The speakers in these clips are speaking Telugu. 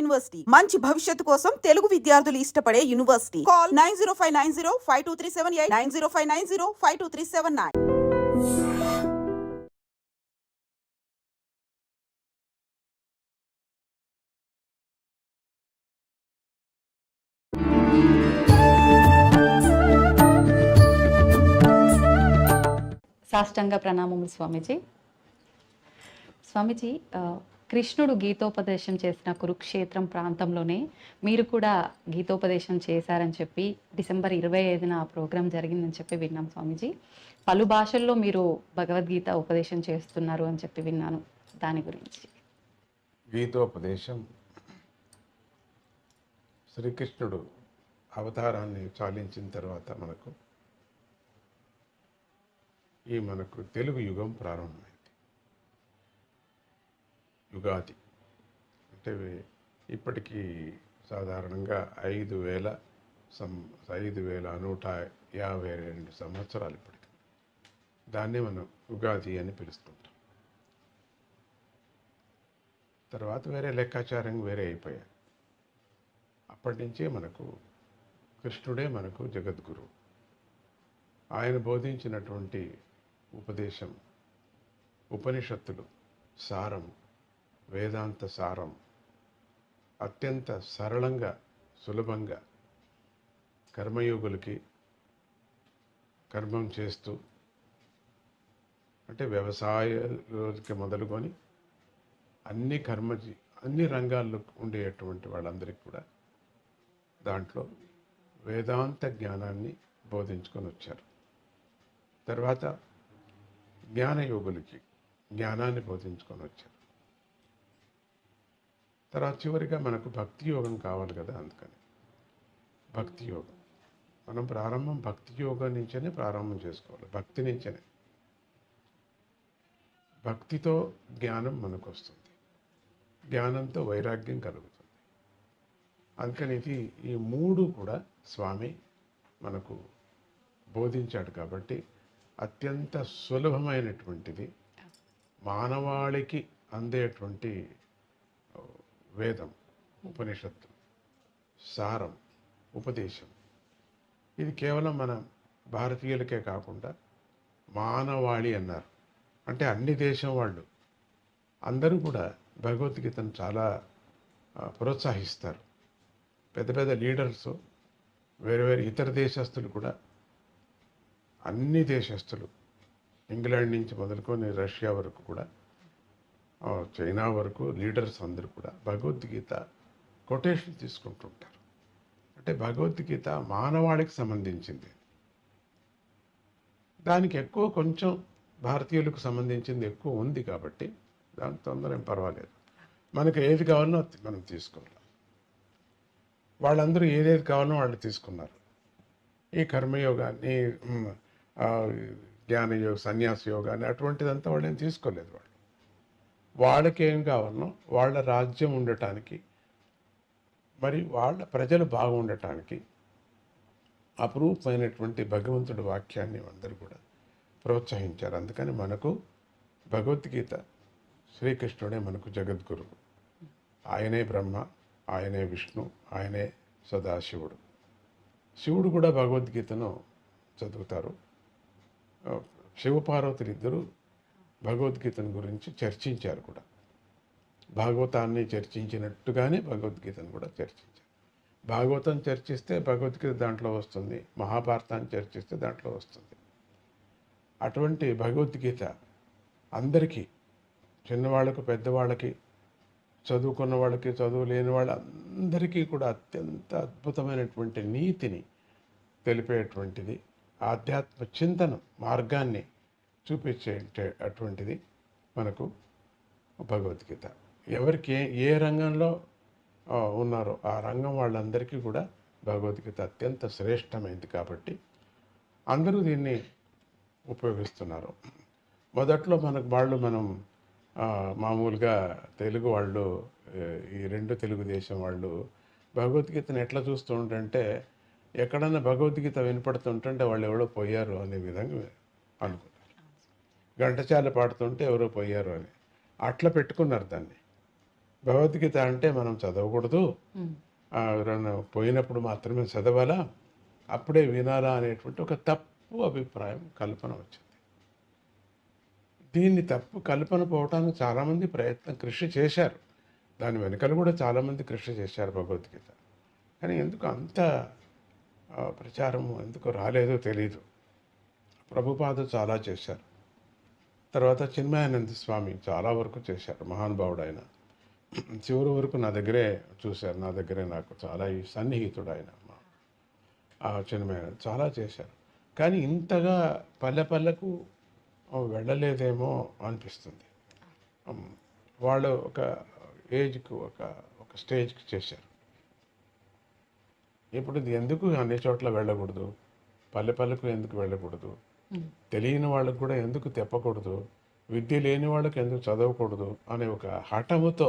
యూనివర్సిటీ మంచి భవిష్యత్తు కోసం తెలుగు విద్యార్థులు ఇష్టపడే యూనివర్సిటీ. కాల్ 9059052378 9059052379. సాష్టాంగ ప్రణామములు స్వామీజీ. స్వామీజీ, కృష్ణుడు గీతోపదేశం చేసిన కురుక్షేత్రం ప్రాంతంలోనే మీరు కూడా గీతోపదేశం చేశారని చెప్పి డిసెంబర్ 25న ఆ ప్రోగ్రాం జరిగిందని చెప్పి విన్నాం స్వామీజీ. పలు భాషల్లో మీరు భగవద్గీత ఉపదేశం చేస్తున్నారు అని చెప్పి విన్నాను. దాని గురించి. గీతోపదేశం శ్రీకృష్ణుడు అవతారాన్ని చాలించిన తర్వాత మనకు తెలుగు యుగం ప్రారంభమైంది. యుగాది అంటే ఇప్పటికీ సాధారణంగా 5152 సంవత్సరాలు ఇప్పటికి. దాన్నే మనం యుగాది అని పిలుస్తుంటాం. తర్వాత వేరే లెక్కాచారం వేరే అయిపోయాయి. అప్పటి నుంచే మనకు కృష్ణుడే మనకు జగద్గురు. ఆయన బోధించినటువంటి ఉపదేశం, ఉపనిషత్తులు సారం, వేదాంత సారం అత్యంత సరళంగా, సులభంగా కర్మయోగులకి కర్మం చేస్తూ, అంటే వ్యవసాయాలకి మొదలుకొని అన్ని రంగాల్లో ఉండేటువంటి వాళ్ళందరికీ కూడా దాంట్లో వేదాంత జ్ఞానాన్ని బోధించుకొని వచ్చారు. తర్వాత జ్ఞానయోగులకి జ్ఞానాన్ని బోధించుకొని వచ్చారు. తర్వాత చివరిగా మనకు భక్తి యోగం కావాలి కదా, అందుకని భక్తి యోగం మనం భక్తి యోగం నుంచేనే ప్రారంభం చేసుకోవాలి. భక్తి నుంచేనే. భక్తితో జ్ఞానం మనకు వస్తుంది, జ్ఞానంతో వైరాగ్యం కలుగుతుంది. అందుకని ఈ మూడు కూడా స్వామి మనకు బోధించాడు. కాబట్టి అత్యంత సులభమైనటువంటిది, మానవాళికి అందేటువంటి వేదం, ఉపనిషత్తు సారం, ఉపదేశం. ఇది కేవలం మన భారతీయులకే కాకుండా మానవాళి అన్నారు. అంటే అన్ని దేశం వాళ్ళు అందరూ కూడా భగవద్గీతను చాలా ప్రోత్సహిస్తారు. పెద్ద పెద్ద లీడర్స్, వేరే వేరే ఇతర దేశస్తులు కూడా, అన్ని దేశస్తులు, ఇంగ్లాండ్ నుంచి మొదలుకొని రష్యా వరకు కూడా, చైనా వరకు లీడర్స్ అందరూ కూడా భగవద్గీత కొటేషన్ తీసుకుంటుంటారు. అంటే భగవద్గీత మానవాళికి సంబంధించింది. దానికి ఎక్కువ కొంచెం భారతీయులకు సంబంధించింది ఎక్కువ ఉంది కాబట్టి దాని తొందర ఏం పర్వాలేదు. మనకు ఏది కావాలనో మనం తీసుకోవాలి. వాళ్ళందరూ ఏదేది కావాలనో వాళ్ళు తీసుకున్నారు. ఈ కర్మయోగాన్ని, జ్ఞానయోగ, సన్యాస యోగాన్ని అటువంటిదంతా వాళ్ళేం తీసుకోలేదు. వాళ్ళకి ఏం కావాలనో, వాళ్ళ రాజ్యం ఉండటానికి, మరి వాళ్ళ ప్రజలు బాగుండటానికి అపురూపమైనటువంటి భగవంతుడి వాక్యాన్ని అందరూ కూడా ప్రోత్సహించారు. అందుకని మనకు భగవద్గీత, శ్రీకృష్ణుడే మనకు జగద్గురువు. ఆయనే బ్రహ్మ, ఆయనే విష్ణు, ఆయనే సదాశివుడు. శివుడు కూడా భగవద్గీతను చదువుతారు. శివపార్వతులు ఇద్దరు భగవద్గీతను గురించి చర్చించారు కూడా. భాగవతాన్ని చర్చించినట్టుగానే భగవద్గీతను కూడా చర్చించారు. భాగవతం చర్చిస్తే భగవద్గీత దాంట్లో వస్తుంది, మహాభారతాన్ని చర్చిస్తే దాంట్లో వస్తుంది. అటువంటి భగవద్గీత అందరికీ, చిన్నవాళ్ళకు, పెద్దవాళ్ళకి, చదువుకున్న వాళ్ళకి, చదువు లేని వాళ్ళందరికీ కూడా అత్యంత అద్భుతమైనటువంటి నీతిని తెలిపేటువంటిది, ఆధ్యాత్మ చింతన మార్గాన్ని చూపించే అటువంటిది మనకు భగవద్గీత. ఎవరికి ఏ రంగంలో ఉన్నారో ఆ రంగం వాళ్ళందరికీ కూడా భగవద్గీత అత్యంత శ్రేష్టమైంది. కాబట్టి అందరూ దీన్ని ఉపయోగిస్తున్నారు. మొదట్లో మనం మామూలుగా తెలుగు వాళ్ళు, ఈ రెండు తెలుగుదేశం వాళ్ళు భగవద్గీతను ఎట్లా చూస్తూ ఉంటుంటే, ఎక్కడన్నా భగవద్గీత వినపడుతుంటే వాళ్ళు ఎవరో పోయారు అనే విధంగా అనుకున్నారు. ఘంటసాల పాడుతుంటే ఎవరో పోయారు అని అట్లా పెట్టుకున్నారు దాన్ని. భగవద్గీత అంటే మనం చదవకూడదు, ఉమ్, ఎవరైనా పోయినప్పుడు మాత్రమే చదవాలా, అప్పుడే వినాలా అనేటువంటి ఒక తప్పు అభిప్రాయం, కల్పన వచ్చింది. దీన్ని తప్పు కల్పన పోవటానికి చాలామంది కృషి చేశారు. దాని వెనుకలు కూడా చాలామంది కృషి చేశారు భగవద్గీత. కానీ ఎందుకు అంత ప్రచారం ఎందుకు రాలేదో తెలీదు. ప్రభుపాదులు చాలా చేశారు. తర్వాత చిన్మయానంద స్వామి చాలా వరకు చేశారు, మహానుభావుడు ఆయన. చివరి వరకు నా దగ్గరే చూశారు, నా దగ్గరే నాకు చాలా సన్నిహితుడు ఆయన. ఆ చిన్మయానంద చాలా చేశారు. కానీ ఇంతగా పల్లె పల్లెకు వెళ్ళలేదేమో అనిపిస్తుంది. వాళ్ళు ఒక ఏజ్కు ఒక స్టేజ్కి చేశారు. ఇప్పుడు ఇది ఎందుకు అన్ని చోట్ల వెళ్ళకూడదు, పల్లె పల్లెకు ఎందుకు వెళ్ళకూడదు, తెలియని వాళ్ళకు కూడా ఎందుకు తెప్పకూడదు, విద్య లేని వాళ్ళకి ఎందుకు చదవకూడదు అనే ఒక హఠముతో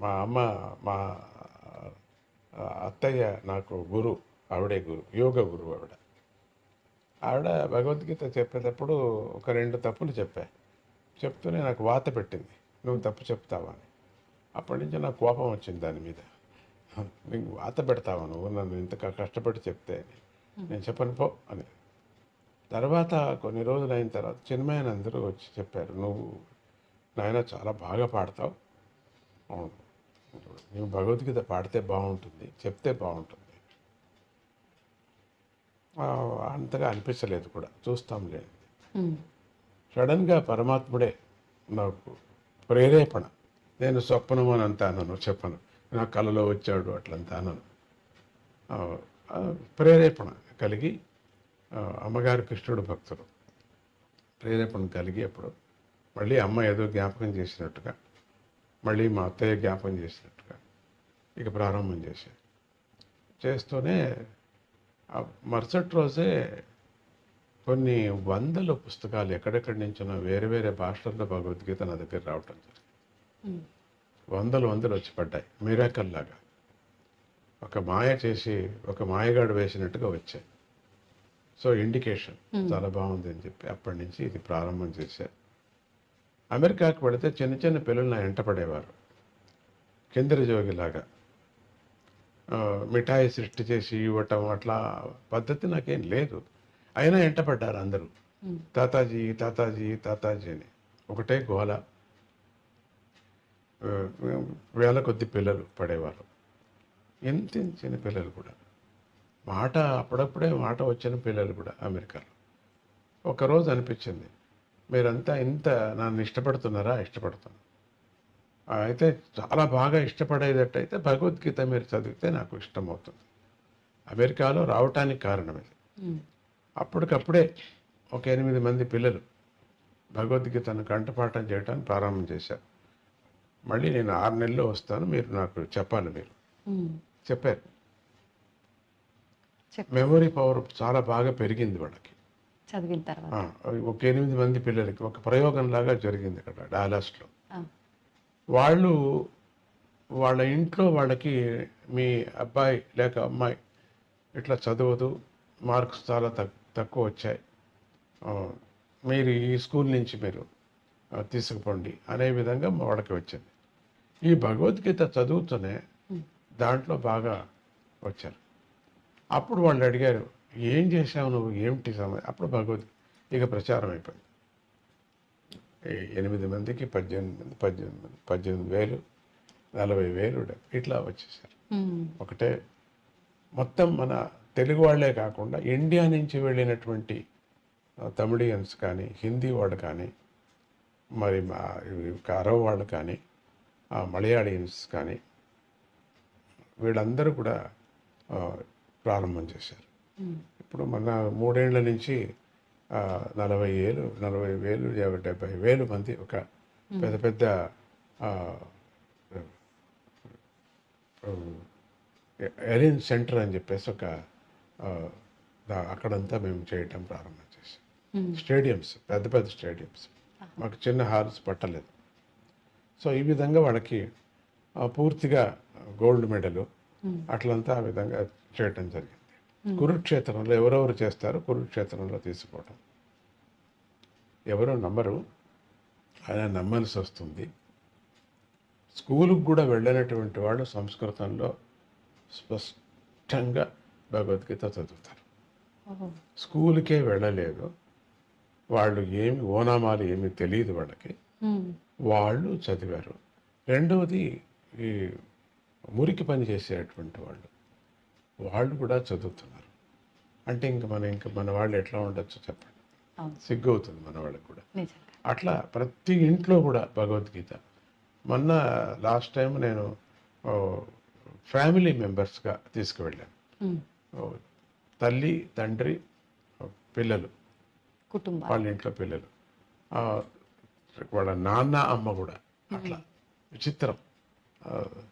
మా అమ్మ, మా అత్తయ్య నాకు గురు, ఆవిడే గురు, యోగ గురువు ఆవిడ భగవద్గీత చెప్పేటప్పుడు ఒక 2 తప్పులు చెప్తూనే నాకు వాత పెట్టింది, నువ్వు తప్పు చెప్తావా అని. అప్పటి నుంచి నాకు కోపం వచ్చింది దాని మీద. నీకు వాత పెడతావా నువ్వు, నన్ను ఇంత కష్టపడి చెప్తే, నేను చెప్పను పో అని. తర్వాత కొన్ని రోజులు అయిన తర్వాత చిన్మయానందరూ వచ్చి చెప్పారు, నువ్వు నాయన చాలా బాగా పాడతావు, అవును నువ్వు భగవద్గీత పాడితే బాగుంటుంది, చెప్తే బాగుంటుంది. అంతగా అనిపించలేదు కూడా, చూస్తాంలే. సడన్గా పరమాత్ముడే నాకు ప్రేరేపణ, నేను స్వప్నం అని అంటాను, చెప్పను, నా కళలో వచ్చాడు అట్లంతా అనను. ప్రేరేపణ కలిగి, అమ్మగారు కృష్ణుడు భక్తుడు, ప్రేరేపణ కలిగి అప్పుడు మళ్ళీ అమ్మ ఏదో జ్ఞాపకం చేసినట్టుగా, మళ్ళీ మా అత్తయ్య జ్ఞాపకం చేసినట్టుగా ఇక ప్రారంభం చేస్తూనే మరుసటి రోజే కొన్ని వందల పుస్తకాలు ఎక్కడెక్కడి నుంచినో వేరే వేరే భాషల్లో భగవద్గీత నా దగ్గర రావటం జరిగింది. వందలు వచ్చి పడ్డాయి, మిరాకల్ లాగా. ఒక మాయ చేసి ఒక మాయగాడు వేసినట్టుగా వచ్చాయి. సో ఇండికేషన్ చాలా బాగుంది అని చెప్పి అప్పటి నుంచి ఇది ప్రారంభం చేశారు. అమెరికాకు వెళితే చిన్న చిన్న పిల్లలు నా ఎంట పడేవారు, కిందరి జోగిలాగా. మిఠాయి సృష్టి చేసి ఇవ్వటం అట్లా పద్ధతి నాకేం లేదు. అయినా ఎంటపడ్డారు అందరూ, తాతాజీ తాతాజీ తాతాజీ అని. ఒకటే గోల, వేల కొద్ది పిల్లలు పడేవారు, ఎంత చిన్న పిల్లలు కూడా. మాట అప్పుడప్పుడే మాట వచ్చిన పిల్లలు కూడా అమెరికాలో. ఒకరోజు అనిపించింది, మీరంతా ఇంత నన్ను ఇష్టపడుతున్నారా? ఇష్టపడుతున్నాను. అయితే చాలా బాగా ఇష్టపడేటట్టయితే భగవద్గీత మీరు చదివితే నాకు ఇష్టమవుతుంది. అమెరికాలో రావటానికి కారణం ఇది. అప్పటికప్పుడే ఒక 8 మంది పిల్లలు భగవద్గీతను కంఠపాఠం చేయడానికి ప్రారంభం చేశారు. మళ్ళీ నేను 6 నెలల్లో వస్తాను, మీరు నాకు చెప్పాలి. మీరు చెప్పారు. మెమొరీ పవర్ చాలా బాగా పెరిగింది వాళ్ళకి చదివిన తర్వాత. ఒక 8 మంది పిల్లలకి ఒక ప్రయోగంలాగా జరిగింది అక్కడ డాలస్లో. వాళ్ళ ఇంట్లో వాళ్ళకి మీ అబ్బాయి లేక అమ్మాయి ఇట్లా చదవదు, మార్క్స్ చాలా తక్కువ వచ్చాయి, మీరు ఈ స్కూల్ నుంచి మీరు తీసుకుపోండి అనే విధంగా వాళ్ళకి వచ్చింది. ఈ భగవద్గీత చదువుతూనే దాంట్లో బాగా వచ్చారు. అప్పుడు వాళ్ళు అడిగారు, ఏం చేశావు నువ్వు, ఏమిటి సమయం? అప్పుడు భగవద్గీత ఇక ప్రచారం అయిపోయింది. 8 మందికి 18,000, 40,000 ఇట్లా వచ్చేసారు. ఒకటే మొత్తం మన తెలుగు వాళ్ళే కాకుండా ఇండియా నుంచి వెళ్ళినటువంటి తమిళియన్స్ కానీ, హిందీ వాళ్ళు కానీ, మరి అరవ్ వాళ్ళు కానీ, మలయాళీయన్స్ కానీ, వీళ్ళందరూ కూడా ప్రారంభం చేశారు. ఇప్పుడు మన 3 ఏళ్ల నుంచి 40,000, 70,000 మంది ఒక పెద్ద పెద్ద ఎలిన్ సెంటర్ అని చెప్పేసి ఒక అక్కడంతా మేము చేయటం ప్రారంభం చేసాం. స్టేడియంస్, పెద్ద పెద్ద స్టేడియంస్, మాకు చిన్న హాల్స్ పట్టలేదు. సో ఈ విధంగా వాళ్ళకి పూర్తిగా గోల్డ్ మెడలు అట్లంతా ఆ విధంగా చేయటం జరిగింది. కురుక్షేత్రంలో ఎవరెవరు చేస్తారో కురుక్షేత్రంలో తీసుకోవటం. ఎవరో నమ్మరు, ఆయన నమ్మాల్సి వస్తుంది. స్కూలుకు కూడా వెళ్ళినటువంటి వాళ్ళు సంస్కృతంలో స్పష్టంగా భగవద్గీత చదువుతారు. ఓహో. స్కూలుకే వెళ్ళలేదు వాళ్ళు, ఏమి ఓనామాలు ఏమీ తెలియదు వాళ్ళకి, ఉమ్. వాళ్ళు చదివారు. రెండవది ఈ మురికి పని చేసేటువంటి వాళ్ళు కూడా చదువుతున్నారు. అంటే ఇంకా మన వాళ్ళు ఎట్లా ఉండొచ్చు చెప్పండి, అవును. సిగ్గు అవుతుంది మన వాళ్ళకి కూడా. నిజంగా. అట్లా ప్రతి ఇంట్లో కూడా భగవద్గీత. మొన్న లాస్ట్ టైం నేను ఫ్యామిలీ మెంబర్స్గా తీసుకువెళ్ళాను. ఉమ్. ఓ, తల్లి, తండ్రి, పిల్లలు, కుటుంబం. వాళ్ళ ఇంట్లో పిల్లలు, ఆ, వాళ్ళ నాన్న అమ్మ కూడా. అట్లా విచిత్రం.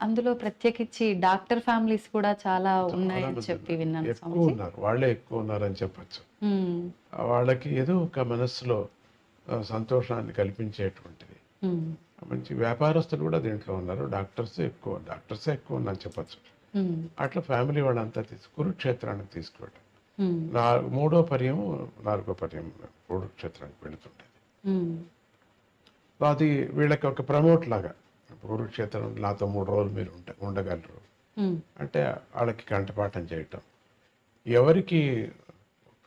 అందులో ప్రత్యేకించి డాక్టర్ ఫ్యామిలీస్ కూడా చాలా ఉన్నాయని మంది చెప్పి విన్నాను ఎక్కువ స్వామిజీ. ఉన్నారు, వాళ్ళే ఎక్కువ ఉన్నారని చెప్పచ్చు. ఉమ్. వాళ్ళకి ఏదో ఒక మనస్సులో సంతోషాన్ని కల్పించేటువంటిది. ఉమ్. మంచి వ్యాపారస్తులు కూడా దీంట్లో ఉన్నారు, డాక్టర్సే ఎక్కువ ఉన్నారని చెప్పచ్చు. ఉమ్. అట్లా ఫ్యామిలీ వాళ్ళంతా కురుక్షేత్రానికి తీసుకువెళ్ళాం. ఉమ్. 3వ పర్యం 4వ పర్యం కురుక్షేత్రానికి వెళుతుంటుంది. ఉమ్. అది వీళ్ళకి ఒక ప్రమోట్ లాగా, కురుక్షేత్రం నాతో 3 రోజులు మీరు ఉండగలరు ఉమ్. అంటే వాళ్ళకి కంఠపాఠం చేయటం. ఎవరికి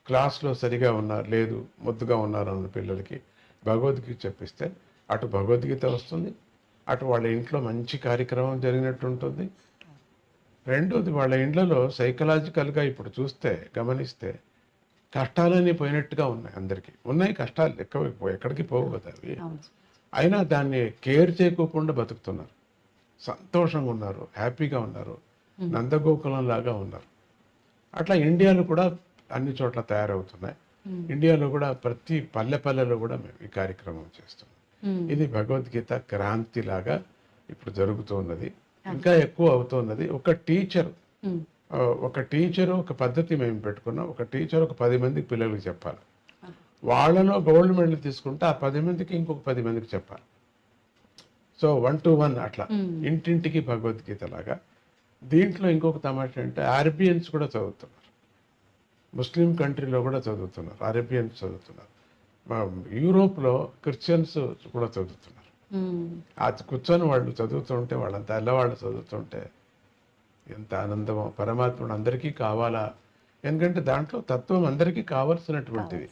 క్లాస్లో సరిగా లేదు ముద్దుగా ఉన్నారు అన్న పిల్లలకి భగవద్గీత చెప్పిస్తే అటు భగవద్గీత వస్తుంది, అటు వాళ్ళ ఇంట్లో మంచి కార్యక్రమం జరిగినట్టు ఉంటుంది. రెండోది వాళ్ళ ఇండ్లలో సైకలాజికల్గా ఇప్పుడు గమనిస్తే కష్టాలన్నీ పోయినట్టుగా ఉన్నాయి. అందరికీ ఉన్నాయి కష్టాలు, ఎక్కడికి పోవు కదా అవి. అవును. అయినా దాన్ని కేర్ చేయకోకుండా బతుకుతున్నారు, సంతోషంగా ఉన్నారు, హ్యాపీగా ఉన్నారు, నందగోకులం లాగా ఉన్నారు. అట్లా ఇండియాలో కూడా అన్ని చోట్ల తయారవుతున్నాయి. ఇండియాలో కూడా ప్రతి పల్లెలో కూడా మేము ఈ కార్యక్రమం చేస్తున్నాం. ఇది భగవద్గీత క్రాంతి లాగా ఇప్పుడు జరుగుతున్నది, ఇంకా ఎక్కువ అవుతున్నది. ఒక టీచరు ఒక పద్ధతి మేము పెట్టుకున్నాం. ఒక టీచర్ ఒక 10 మందికి పిల్లలకి చెప్పాలి, వాళ్ళలో గోల్డ్ మెడల్ తీసుకుంటే ఆ 10 మందికి ఇంకొక 10 మందికి చెప్పాలి. సో 1 to 1 అట్లా ఇంటింటికి భగవద్గీత లాగా. దీంట్లో ఇంకొక తమాషా అంటే అరేబియన్స్ కూడా చదువుతున్నారు, ముస్లిం కంట్రీలో కూడా చదువుతున్నారు, అరేబియన్స్ చదువుతున్నారు, యూరోప్లో క్రిస్టియన్స్ కూడా చదువుతున్నారు. అది కూర్చొని వాళ్ళు చదువుతుంటే, వాళ్ళంతా ఎల్లవాళ్ళు చదువుతుంటే ఎంత ఆనందమో. పరమాత్ముడు అందరికీ కావాలా, ఎందుకంటే దాంట్లో తత్వం అందరికీ కావలసినటువంటిది.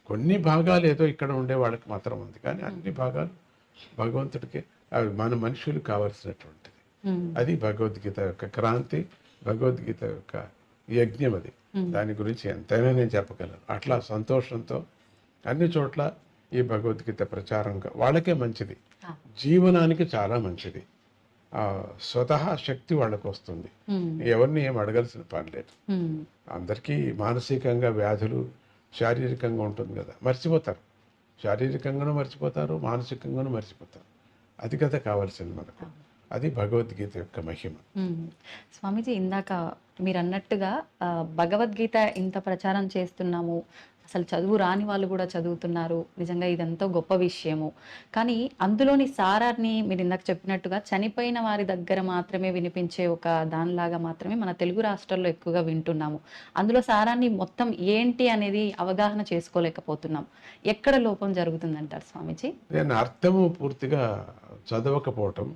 కొన్ని భాగాలు ఏదో ఇక్కడ ఉండే వాళ్ళకి మాత్రం ఉంది, కానీ అన్ని భాగాలు భగవంతుడికి, అవి మన మనుషులకు కావలసినటువంటిది. అది భగవద్గీత యొక్క క్రాంతి, భగవద్గీత యొక్క యజ్ఞం. అది దాని గురించి ఎంతైనా నేను చెప్పగలను. అట్లా సంతోషంతో అన్ని చోట్ల ఈ భగవద్గీత ప్రచారంగా వాళ్ళకే మంచిది, జీవనానికి చాలా మంచిది. స్వతహా శక్తి వాళ్ళకు వస్తుంది, ఎవరిని ఏం అడగాల్సిన పని లేదు. అందరికీ మానసికంగా వ్యాధులు, శారీరకంగా ఉంటుంది కదా, మర్చిపోతారు. శారీరకంగానూ మర్చిపోతారు, మానసికంగానూ మర్చిపోతారు. అది కదా కావాల్సింది మనకు. అది భగవద్గీత యొక్క మహిమ. స్వామీజీ, ఇందాక మీరు అన్నట్టుగా భగవద్గీత ఇంత ప్రచారం చేస్తున్నాము, అసలు చదువు రాని వాళ్ళు కూడా చదువుతున్నారు, నిజంగా ఇదంతా గొప్ప విషయము. కానీ అందులోని సారాన్ని మీరు ఇందాక చెప్పినట్టుగా చనిపోయిన వారి దగ్గర మాత్రమే వినిపించే ఒక దానిలాగా మాత్రమే మన తెలుగు రాష్ట్రాల్లో ఎక్కువగా వింటున్నాము. అందులో సారాన్ని మొత్తం ఏంటి అనేది అవగాహన చేసుకోలేకపోతున్నాం. ఎక్కడ లోపం జరుగుతుందంటారు స్వామీజీ? నేను అర్థము పూర్తిగా చదవకపోవటం,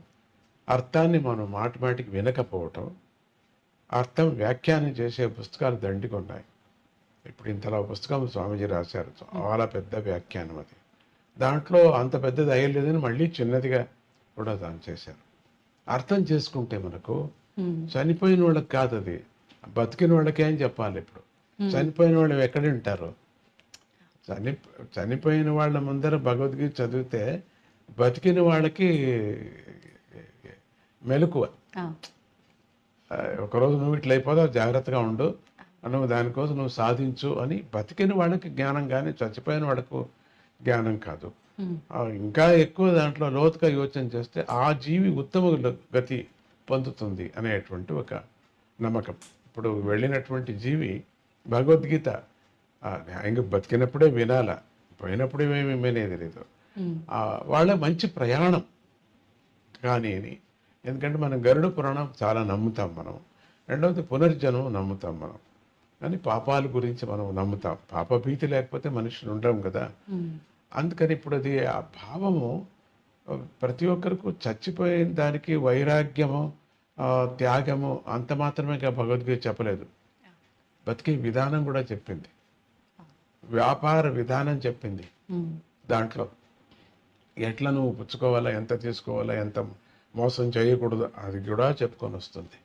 అర్థాన్ని మనం మాటిమాటికి వినకపోవటం, అర్థం వ్యాఖ్యానం చేసే పుస్తకాలు దండిగా ఉన్నాయి. ఇప్పుడు ఇంతలా పుస్తకం స్వామీజీ రాశారు, చాలా పెద్ద వ్యాఖ్యానం. అది దాంట్లో అంత పెద్దది అయ్యలేదని మళ్ళీ చిన్నదిగా కూడా దాన్ని చేశారు. అర్థం చేసుకుంటే మనకు చనిపోయిన వాళ్ళకి కాదు, అది బతికిన వాళ్ళకే అని చెప్పాలి. ఇప్పుడు చనిపోయిన వాళ్ళు ఎక్కడ ఉంటారు? చనిపోయిన వాళ్ళ ముందర భగవద్గీత చదివితే బతికిన వాళ్ళకి మెలకువ. ఒకరోజు నువ్వు ఇట్లా అయిపోతావు, జాగ్రత్తగా ఉండు, నువ్వు దానికోసం నువ్వు సాధించు అని బతికిన వాళ్ళకి జ్ఞానం, కానీ చచ్చిపోయిన వాళ్ళకు జ్ఞానం కాదు. ఇంకా ఎక్కువ దాంట్లో లోతుగా యోచన చేస్తే ఆ జీవి ఉత్తమ గతి పొందుతుంది అనేటువంటి ఒక నమ్మకం. ఇప్పుడు వెళ్ళినటువంటి జీవి భగవద్గీత ఇంకా బతికినప్పుడే వినాలా, పోయినప్పుడే ఏమి వినేది లేదు. వాళ్ళ మంచి ప్రయాణం కానీ, ఎందుకంటే మనం గరుడ పురాణం చాలా నమ్ముతాం మనం. రెండవది పునర్జన్మం నమ్ముతాం మనం, కానీ పాపాల గురించి మనం నమ్ముతాం. పాపభీతి లేకపోతే మనుషులు ఉండడం కదా. అందుకని ఇప్పుడు అది ఆ భావము ప్రతి ఒక్కరికి చచ్చిపోయిన దానికి వైరాగ్యము, త్యాగము అంత మాత్రమే భగవద్గీత చెప్పలేదు. బతికే విధానం కూడా చెప్పింది, వ్యాపార విధానం చెప్పింది. దాంట్లో ఎట్లా నువ్వు పుచ్చుకోవాలా, ఎంత తీసుకోవాలా, ఎంత మోసం చేయకూడదు, అది కూడా చెప్పుకొని వస్తుంది.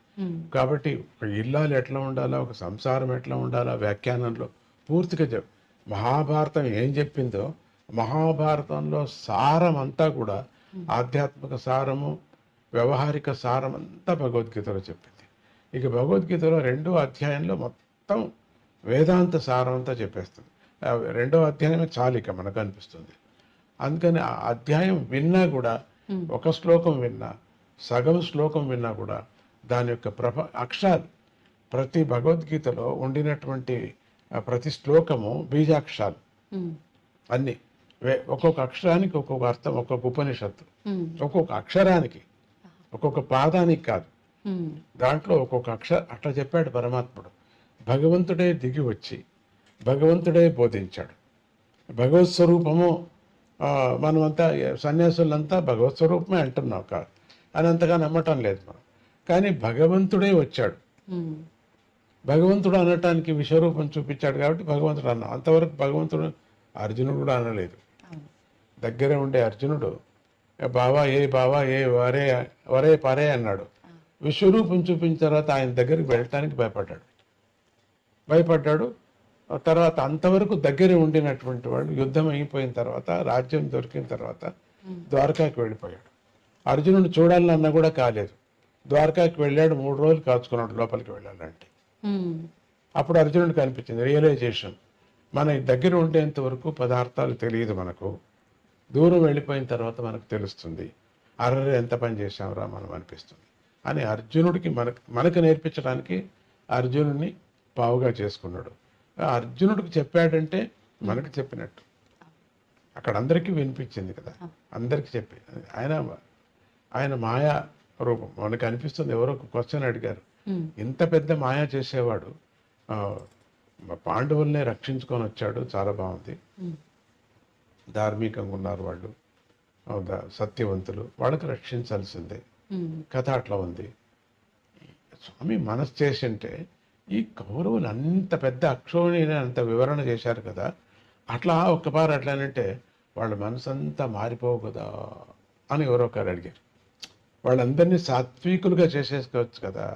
కాబట్టి ఒక ఇల్లాలు ఎట్లా ఉండాలా, ఒక సంసారం ఎట్లా ఉండాలా వ్యాఖ్యానంలో పూర్తిగా మహాభారతం ఏం చెప్పిందో మహాభారతంలో సారం అంతా కూడా ఆధ్యాత్మిక సారము, వ్యవహారిక సారం అంతా భగవద్గీతలో చెప్పింది. ఇక భగవద్గీతలో 2వ అధ్యాయంలో మొత్తం వేదాంత సారం అంతా చెప్పేస్తుంది. 2వ అధ్యాయమే చాలిక మనకు అనిపిస్తుంది. అందుకని ఆ అధ్యాయం విన్నా కూడా, ఒక శ్లోకం విన్నా, సగం శ్లోకం విన్నా కూడా దాని యొక్క అక్షరాలు, ప్రతి భగవద్గీతలో ఉండినటువంటి ప్రతి శ్లోకము బీజాక్షరాలు అన్నీ. ఒక్కొక్క అక్షరానికి ఒక్కొక్క అర్థం, ఒక్కొక్క ఉపనిషత్తు, ఒక్కొక్క అక్షరానికి, ఒక్కొక్క పాదానికి కాదు, దాంట్లో ఒక్కొక్క అట్లా చెప్పాడు పరమాత్ముడు. భగవంతుడే దిగి వచ్చి భగవంతుడే బోధించాడు. భగవత్ స్వరూపము మనమంతా సన్యాసులంతా భగవత్ స్వరూపమే అంటున్నాం కాదు అని అంతగా నమ్మటం లేదు మనం. కానీ భగవంతుడే వచ్చాడు. భగవంతుడు అనటానికి విశ్వరూపం చూపించాడు కాబట్టి భగవంతుడు అన్నాం. అంతవరకు భగవంతుడు అర్జునుడు కూడా అనలేదు. దగ్గర ఉండే అర్జునుడు బావా ఏ వరే వరే పరే అన్నాడు. విశ్వరూపం చూపించిన తర్వాత ఆయన దగ్గరికి వెళ్ళటానికి భయపడ్డాడు. తర్వాత అంతవరకు దగ్గర ఉండినటువంటి వాడు యుద్ధం అయిపోయిన తర్వాత, రాజ్యం దొరికిన తర్వాత ద్వారకాకి వెళ్ళిపోయాడు. అర్జునుడు చూడాలన్నా కూడా కాలేదు. ద్వారకాకి వెళ్ళాడు, 3 రోజులు కాచుకున్నాడు లోపలికి వెళ్ళాలంటే. అప్పుడు అర్జునుడికి అనిపించింది రియలైజేషన్, మన దగ్గర ఉండేంత వరకు పదార్థాలు తెలియదు మనకు, దూరం వెళ్ళిపోయిన తర్వాత మనకు తెలుస్తుంది, అర్రే ఎంత పని చేశాంరా మనం అనిపిస్తుంది అని అర్జునుడికి మనకు నేర్పించడానికి అర్జునుడిని పావుగా చేసుకున్నాడు. అర్జునుడికి చెప్పాడంటే మనకు చెప్పినట్టు. అక్కడ అందరికీ వినిపించింది కదా, అందరికీ చెప్పి ఆయన మాయా రూపం మనకు అనిపిస్తుంది. ఎవరో ఒక క్వశ్చన్ అడిగారు, ఇంత పెద్ద మాయా చేసేవాడు పాండవుల్నే రక్షించుకొని వచ్చాడు, చాలా బాగుంది, ధార్మికంగా ఉన్నారు వాళ్ళు, సత్యవంతులు, వాళ్ళకి రక్షించాల్సిందే, కథ అట్లా ఉంది. స్వామి మనసు చేసింటే ఈ కౌరవులు అంత పెద్ద అక్షోణిని అంత వివరణ చేశారు కదా, అట్లా ఒక్కపారు అట్లానంటే వాళ్ళ మనసు అంతా మారిపోవు కదా అని ఎవరో ఒకరు అడిగారు. వాళ్ళందరినీ సాత్వికులుగా చేసేసుకోవచ్చు కదా,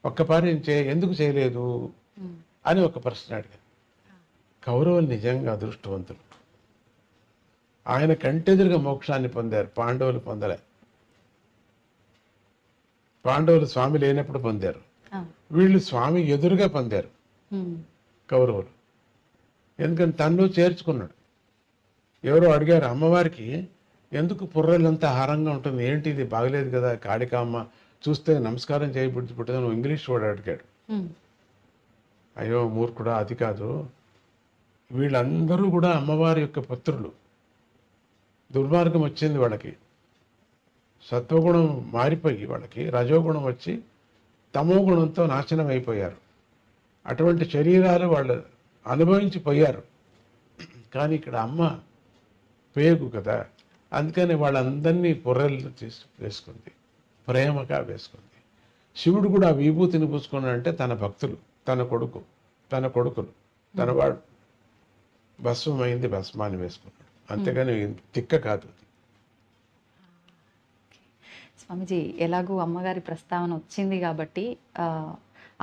ఒక్కపారి ఎందుకు చేయలేదు అని ఒక ప్రశ్న అడిగారు. కౌరవులు నిజంగా అదృష్టవంతులు. ఆయన కంటెదురుగా మోక్షాన్ని పొందారు, పాండవులు పొందలే. పాండవులు స్వామి లేనప్పుడు పొందారు, వీళ్ళు స్వామి ఎదురుగా పొందారు కౌరవులు. ఎందుకని తనలో చేర్చుకున్నాడు. ఎవరో అడిగారు అమ్మవారికి ఎందుకు పుర్రెలంతా హారంగా ఉంటుంది, ఏంటి ఇది బాగలేదు కదా, కాళికామ్మ చూస్తే నమస్కారం చేయబుద్ధి ఇంగ్లీష్ వాడు అడిగాడు. అయ్యో మూర్ఖుడా, అది కాదు, వీళ్ళందరూ కూడా అమ్మవారి యొక్క పుత్రులు. దుర్మార్గం వచ్చింది వాళ్ళకి, సత్వగుణం మారిపోయి వాళ్ళకి రజోగుణం వచ్చి తమో గుణంతో నాశనం అయిపోయారు. అటువంటి శరీరాలు వాళ్ళు అనుభవించి పోయారు. కానీ ఇక్కడ అమ్మ పేగు కదా, అందుకని వాళ్ళందరినీ పొర్రెలు వేసుకుంది, ప్రేమగా వేసుకుంది. శివుడు కూడా విభూతిని పూసుకున్నాడంటే తన భక్తులు, తన కొడుకులు, తన వాడు భస్మమైంది, భస్మాన్ని వేసుకున్నాడు, అంతేగాని తిక్క కాదు. స్వామిజీ, ఎలాగూ అమ్మగారి ప్రస్తావన వచ్చింది కాబట్టి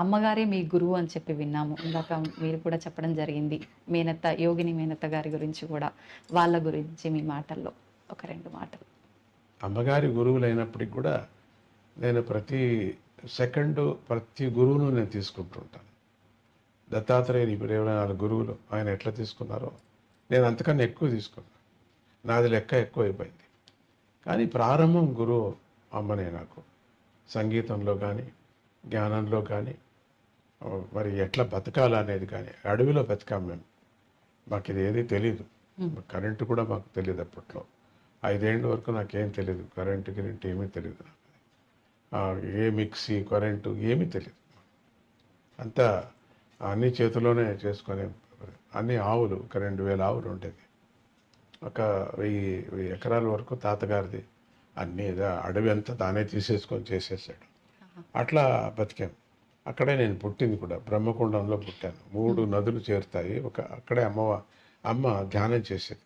అమ్మగారే మీ గురువు అని చెప్పి విన్నాము. ఇందాక మీరు కూడా చెప్పడం జరిగింది మేనత్త, యోగిని మేనత్త గారి గురించి కూడా, వాళ్ళ గురించి మీ మాటల్లో ఒక 2 మాటలు. అమ్మగారి గురువులైనప్పటికి కూడా నేను ప్రతి సెకండు ప్రతి గురువును నేను తీసుకుంటుంటాను. దత్తాత్రేయుని ఇప్పుడు 24 గురువులు ఆయన ఎట్లా తీసుకున్నారో నేను అంతకన్నా ఎక్కువ తీసుకున్నాను. నాది లెక్క ఎక్కువ అయిపోయింది. కానీ ప్రారంభం గురువు అమ్మనే నాకు. సంగీతంలో కానీ, జ్ఞానంలో కానీ, మరి ఎట్లా బతకాలనేది కానీ. అడవిలో బతికాం మేము, మాకు ఇది ఏది తెలీదు, కరెంటు కూడా మాకు తెలియదు అప్పట్లో. 5 ఏళ్ళ వరకు నాకేం తెలియదు, కరెంటు ఏమీ తెలియదు నాకు. ఏ మిక్సీ, కరెంటు ఏమీ తెలియదు. అంతా అన్ని చేతిలోనే చేసుకొని, అన్ని ఆవులు, 2,000 ఆవులు ఉండేది. ఒక 1000 ఎకరాల వరకు తాతగారిది అన్నీ అడవి అంతా తానే తీసేసుకొని చేసేసాడు. అట్లా బతికాం. అక్కడే నేను పుట్టింది కూడా, బ్రహ్మకుండంలో పుట్టాను. 3 నదులు చేరుతాయి. అక్కడే అమ్మ ధ్యానం చేసేది.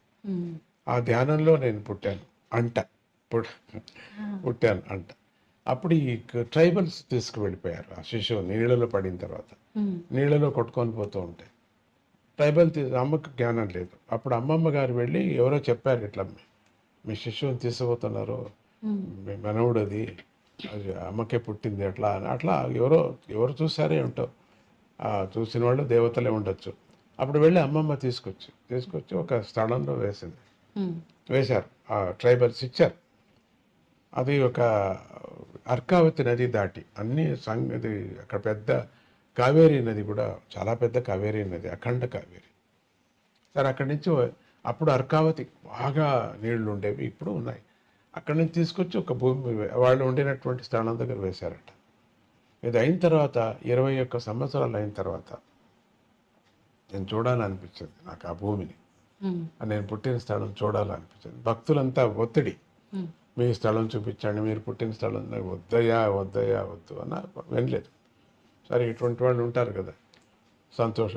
ఆ ధ్యానంలో నేను పుట్టాను అంట. పుట్టాను అంట. అప్పుడు ఈ ట్రైబల్స్ తీసుకువెళ్ళిపోయారు ఆ శిశువు నీళ్ళలో పడిన తర్వాత. నీళ్ళలో కొట్టుకొని పోతూ ఉంటాయి. అమ్మకు జ్ఞానం లేదు. అప్పుడు అమ్మమ్మ గారు వెళ్ళి ఎవరో చెప్పారు, ఇట్లా మీ శిశువుని తీసుకుపోతున్నారు, మీ మనవుడు అది అమ్మకే పుట్టింది అట్లా అని. అట్లా ఎవరు చూసారే ఏంటో, చూసిన వాళ్ళు దేవతలే ఉండొచ్చు. అప్పుడు వెళ్ళి అమ్మమ్మ తీసుకొచ్చి ఒక స్థలంలో వేశారు. ఆ ట్రైబల్స్ ఇచ్చారు. అది ఒక అర్కావతి నది దాటి ఇది అక్కడ పెద్ద కావేరీ నది కూడా, చాలా పెద్ద కావేరీ నది, అఖండ కావేరీ. సరే అక్కడి నుంచి అప్పుడు అర్కావతి బాగా నీళ్లు ఉండేవి, ఇప్పుడు ఉన్నాయి. అక్కడి నుంచి తీసుకొచ్చి ఒక భూమి వాళ్ళు ఉండినటువంటి స్థానం దగ్గర వేశారట. ఇది అయిన తర్వాత 21 సంవత్సరాలు అయిన తర్వాత నేను చూడాలనిపించింది నాకు ఆ భూమిని. నేను పుట్టిన స్థలం చూడాలనిపించింది. భక్తులంతా ఒత్తిడి, మీ స్థలం చూపించండి, మీరు పుట్టిన స్థలం. వద్దయ్యా వద్దు అన్న, వినలేదు. సరే ఇటువంటి వాళ్ళు ఉంటారు కదా,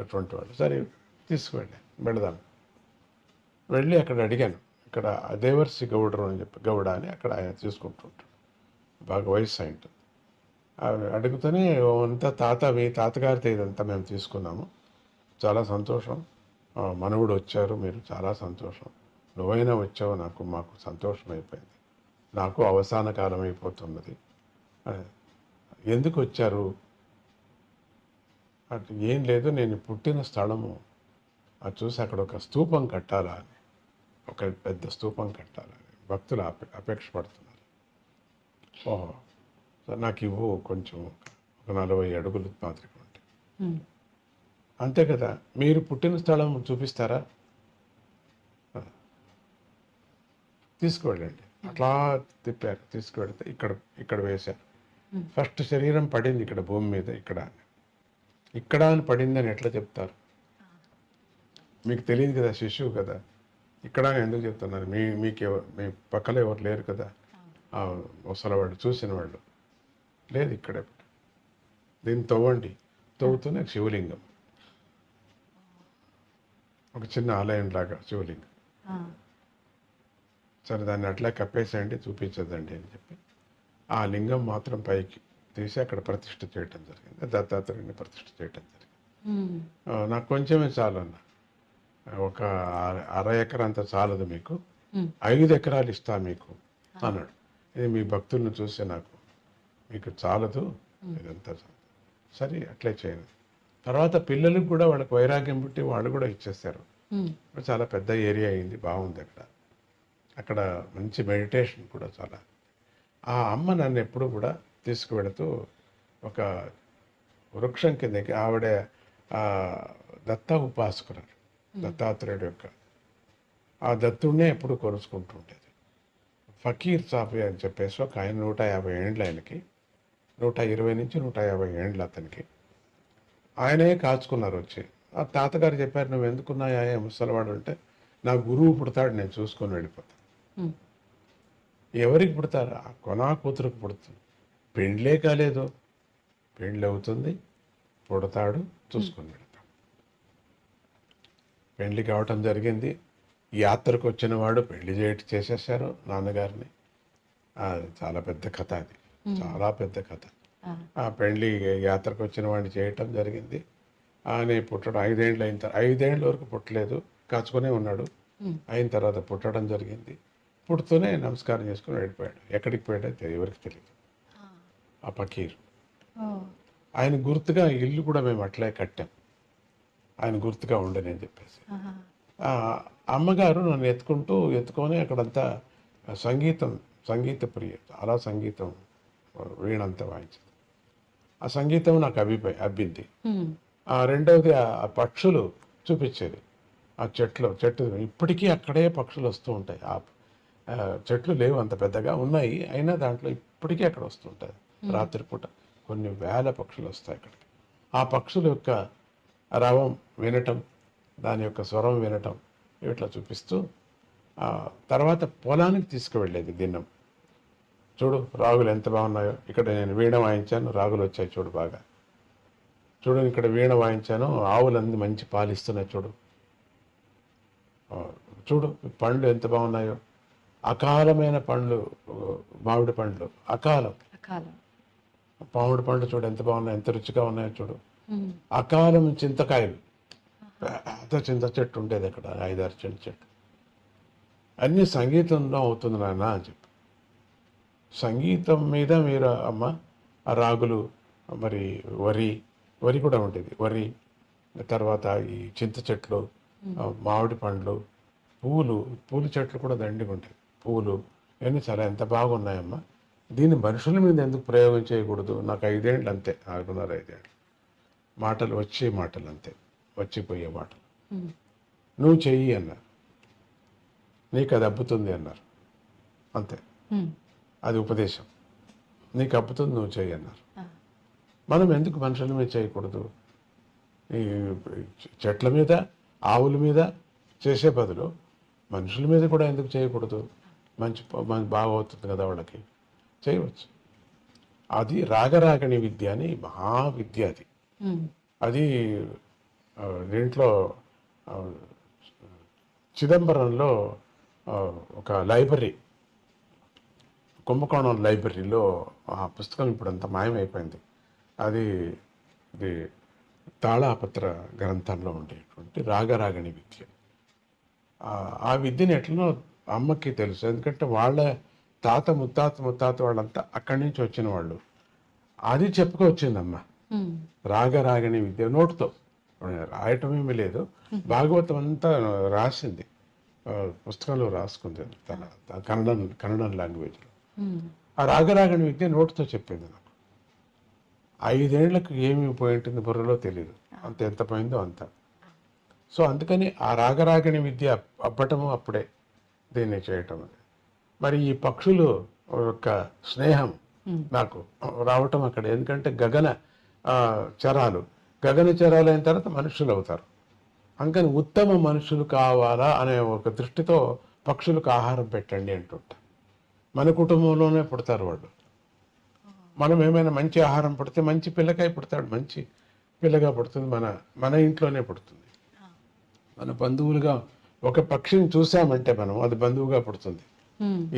అటువంటి వాళ్ళు. సరే వెళదాం. వెళ్ళి అక్కడ అడిగాను. ఇక్కడ దేవర్సి గౌడ అని అక్కడ ఆయన తీసుకుంటుంటాడు, బాగా వయసు అయింటుంది. అడుగుతూనే అంతా మీ తాతగారితో ఇదంతా మేము తీసుకున్నాము, చాలా సంతోషం, మనవుడు వచ్చారు, మీరు చాలా సంతోషం, నువ్వైనా వచ్చావు, మాకు సంతోషం అయిపోయింది, నాకు అవసాన కాలం అయిపోతున్నది. ఎందుకు వచ్చారు అంటే, ఏం లేదు, నేను పుట్టిన స్థలము అది చూసి అక్కడ ఒక స్తూపం కట్టాలా అని, ఒక పెద్ద స్తూపం కట్టాలని భక్తులు అపేక్ష పడుతున్నారు. ఓహో, నాకు ఇవ్వు కొంచెం, ఒక 40 అడుగులు మాత్రమే ఉంటాయి. అంతే కదా, మీరు పుట్టిన స్థలం చూపిస్తారా, తీసుకువెళ్ళండి. అట్లా తిప్పారు. తీసుకువెళ్తే ఇక్కడ వేశారు. ఫస్ట్ శరీరం పడింది ఇక్కడ భూమి మీద, ఇక్కడ అని పడిందని ఎట్లా చెప్తారు? మీకు తెలియదు కదా, శిశువు కదా. ఇక్కడ ఎందుకు చెప్తున్నారు? మీ పక్కలో ఎవరు లేరు కదా, ముసలవాడు చూసిన వాళ్ళు లేదు. ఇక్కడే దీన్ని తవ్వుతూనే శివలింగం, ఒక చిన్న ఆలయం లాగా శివలింగం. సరే దాన్ని అట్లా కప్పేసేయండి, చూపించదండి అని చెప్పి ఆ లింగం మాత్రం పైకి తీసి అక్కడ ప్రతిష్ఠ చేయటం జరిగింది. దత్తాత్రేయుని ప్రతిష్ఠ చేయటం జరిగింది. నాకు కొంచెమే చాలు అన్న, ఒక 1/2 ఎకరా అంత చాలదు మీకు, 5 ఎకరాలు ఇస్తా మీకు అన్నాడు. ఇది మీ భక్తులను చూస్తే మీకు చాలదు, ఇదంతా సరే అట్లే చేయండి. తర్వాత పిల్లలకు కూడా వాళ్ళకి వైరాగ్యం పుట్టి వాళ్ళు కూడా ఇచ్చేస్తారు. చాలా పెద్ద ఏరియా అయింది, బాగుంది. అక్కడ మంచి మెడిటేషన్ కూడా చాలా. ఆ అమ్మ నన్ను ఎప్పుడు కూడా తీసుకువెళుతూ ఒక వృక్షం కిందకి, ఆవిడ దత్త ఉపాసకురాలు, దత్తాత్రేయుడు యొక్క ఆ దత్తుడినే ఎప్పుడు కొలుసుకుంటూ ఉండేది. ఫకీర్ సాఫీ అని చెప్పేసి ఒక ఆయన, 150 ఏండ్లు ఆయనకి, 120 నుంచి 150 ఏండ్లు అతనికి. ఆయనే కాచుకున్నారు వచ్చి. ఆ తాతగారు చెప్పారు, నువ్వు ఎందుకున్నాయా ముసలివాడు అంటే, నా గురువు పుడతాడు, నేను చూసుకొని వెళ్ళిపోతాను. ఎవరికి పుడతారు? కొనా కూతురుకు పుడుతుంది. పెండ్లే కాలేదు, పెండ్లి అవుతుంది, పుడతాడు, చూసుకొని వెళ్తాడు. పెండ్లి కావటం జరిగింది. యాత్రకు వచ్చిన వాడు పెళ్లి చేసేసారు నాన్నగారిని. చాలా పెద్ద కథ అది, చాలా పెద్ద కథ. ఆ పెళ్లి యాత్రకు వచ్చిన వాడిని చేయటం జరిగింది. ఆయన పుట్టడం 5 ఏండ్లు అయిన తర్వాత, 5 ఏండ్ల వరకు పుట్టలేదు, కాచుకునే ఉన్నాడు. అయిన తర్వాత పుట్టడం జరిగింది. పుడుతూనే నమస్కారం చేసుకుని వెళ్ళిపోయాడు. ఎక్కడికి పోయాడో ఎవరికి తెలియదు. ఆ ఫకీర్ ఆయన గుర్తుగా ఇల్లు కూడా మేము అట్లే కట్టాం, ఆయన గుర్తుగా ఉండని అని చెప్పేసి. అమ్మగారు నన్ను ఎత్తుకొని అక్కడంతా సంగీత ప్రియ, చాలా సంగీతం, వీణంతా వాయించింది. ఆ సంగీతం నాకు అబ్బింది. రెండవది ఆ పక్షులు చూపించేది. ఆ చెట్టు ఇప్పటికీ అక్కడే పక్షులు వస్తూ ఉంటాయి. ఆ చెట్లు లేవు, అంత పెద్దగా ఉన్నాయి, అయినా దాంట్లో ఇప్పటికీ అక్కడ వస్తుంటాయి. రాత్రిపూట కొన్ని వేల పక్షులు వస్తాయి అక్కడికి. ఆ పక్షుల యొక్క రవం వినటం, దాని యొక్క స్వరం వినటం, ఇట్లా చూపిస్తూ తర్వాత పొలానికి తీసుకువెళ్ళేది దిన్నం. చూడు రాగులు ఎంత బాగున్నాయో, ఇక్కడ నేను వీణ వాయించాను, రాగులు వచ్చాయి చూడు బాగా, చూడు ఇక్కడ వీణ వాయించాను, ఆవులన్నీ మంచి పాలిస్తున్నాయి చూడు, చూడు పండ్లు ఎంత బాగున్నాయో, అకాలమైన పండ్లు, మామిడి పండ్లు అకాలం, మామిడి పండ్లు చూడు ఎంత బాగున్నాయి, ఎంత రుచిగా ఉన్నాయో చూడు. అకాలం చింతకాయలు, పెద్ద చింత చెట్టు ఉండేది అక్కడ, 5-6 చింత చెట్టు. అన్నీ సంగీతంలో అవుతుంది నాన్న అని చెప్పి, సంగీతం మీద మీరు అమ్మ ఆ రాగులు, మరి వరి కూడా ఉండేది, వరి తర్వాత ఈ చింత చెట్లు, మామిడి పండ్లు, పూలు చెట్లు కూడా దండిగా ఉంటాయి, పూలు ఇవన్నీ చాలా ఎంత బాగున్నాయమ్మా, దీన్ని మనుషుల మీద ఎందుకు ప్రయోగం చేయకూడదు? నాకు 5 ఏళ్ళు అంతే, 4.5 ఏళ్ళు, మాటలు వచ్చే మాటలు అంతే, వచ్చిపోయే మాటలు. నువ్వు చెయ్యి అన్నారు, నీకు అది అబ్బుతుంది అన్నారు, అంతే, అది ఉపదేశం. నీకు అబ్బుతుంది, నువ్వు చెయ్యి అన్నారు. మనం ఎందుకు మనుషుల మీద చేయకూడదు? ఈ చెట్ల మీద, ఆవుల మీద చేసే బదులు మనుషుల మీద కూడా ఎందుకు చేయకూడదు? మంచి బాగా అవుతుంది కదా వాళ్ళకి, చేయవచ్చు. అది రాగరాగణి విద్య అని మహావిద్య అది. అది దీంట్లో చిదంబరంలో ఒక లైబ్రరీ, కుంభకోణం లైబ్రరీలో ఆ పుస్తకం ఇప్పుడు అంతా మాయమైపోయింది. అది తాళాపత్ర గ్రంథంలో ఉండేటువంటి రాగరాగణి విద్య. ఆ విద్యని ఎట్లనో అమ్మకి తెలుసు, ఎందుకంటే వాళ్ళ తాత ముత్తాత వాళ్ళంతా అక్కడి నుంచి వచ్చిన వాళ్ళు. అది చెప్పుకొచ్చిందమ్మ, రాగరాగణి విద్య నోటుతో, రాయటం ఏమీ లేదు, భాగవతం అంతా రాసింది, పుస్తకంలో రాసుకుంది తన కన్నడం లాంగ్వేజ్లో. ఆ రాగరాగణి విద్య నోటుతో చెప్పింది నాకు. 5 ఏళ్లకు ఏమి పోయి ఉంటుంది బుర్రలో తెలియదు, అంత ఎంత పోయిందో అంత. సో అందుకని ఆ రాగరాగణి విద్య అబ్బటము అప్పుడే, దీన్ని చేయటం. మరి ఈ పక్షులు యొక్క స్నేహం నాకు రావటం అక్కడ, ఎందుకంటే గగన చరాలు అయిన తర్వాత మనుషులు అవుతారు. అందుకని ఉత్తమ మనుషులు కావాలా అనే ఒక దృష్టితో పక్షులకు ఆహారం పెట్టండి అంటుంటా. మన కుటుంబంలోనే పుడతారు వాళ్ళు. మనం ఏమైనా మంచి ఆహారం పుడితే మంచి పిల్లకాయ పుడతాడు, మంచి పిల్లగా పుడుతుంది, మన ఇంట్లోనే పుడుతుంది. మన బంధువులుగా ఒక పక్షిని చూసామంటే మనం, అది బంధువుగా పుడుతుంది.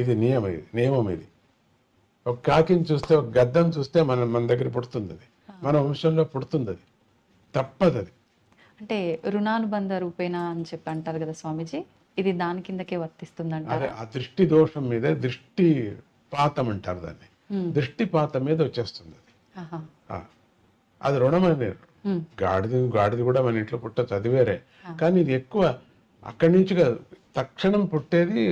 ఇది నియమం ఇది. ఒక కాకిని చూస్తే, ఒక గద్దం చూస్తే మన దగ్గర పుడుతుంది, అది మన వంశంలో పుడుతుంది, అది తప్పదు. అది అంటే రుణానుబంధ రూపేణ అని చెప్పి అంటారు కదా స్వామీజీ, ఇది దాని కిందకే వర్తిస్తుంది అంటారు. ఆ దృష్టి దోషం మీద దృష్టి పాతం అంటారు దాన్ని, దృష్టిపాతం మీద వచ్చేస్తుంది అది. అది రుణం అనేది. గాడిది కూడా మన ఇంట్లో పుట్టచ్చు, అది వేరే. కానీ ఇది ఎక్కువ అక్కడి నుంచి కాదు, తక్షణం పుట్టేది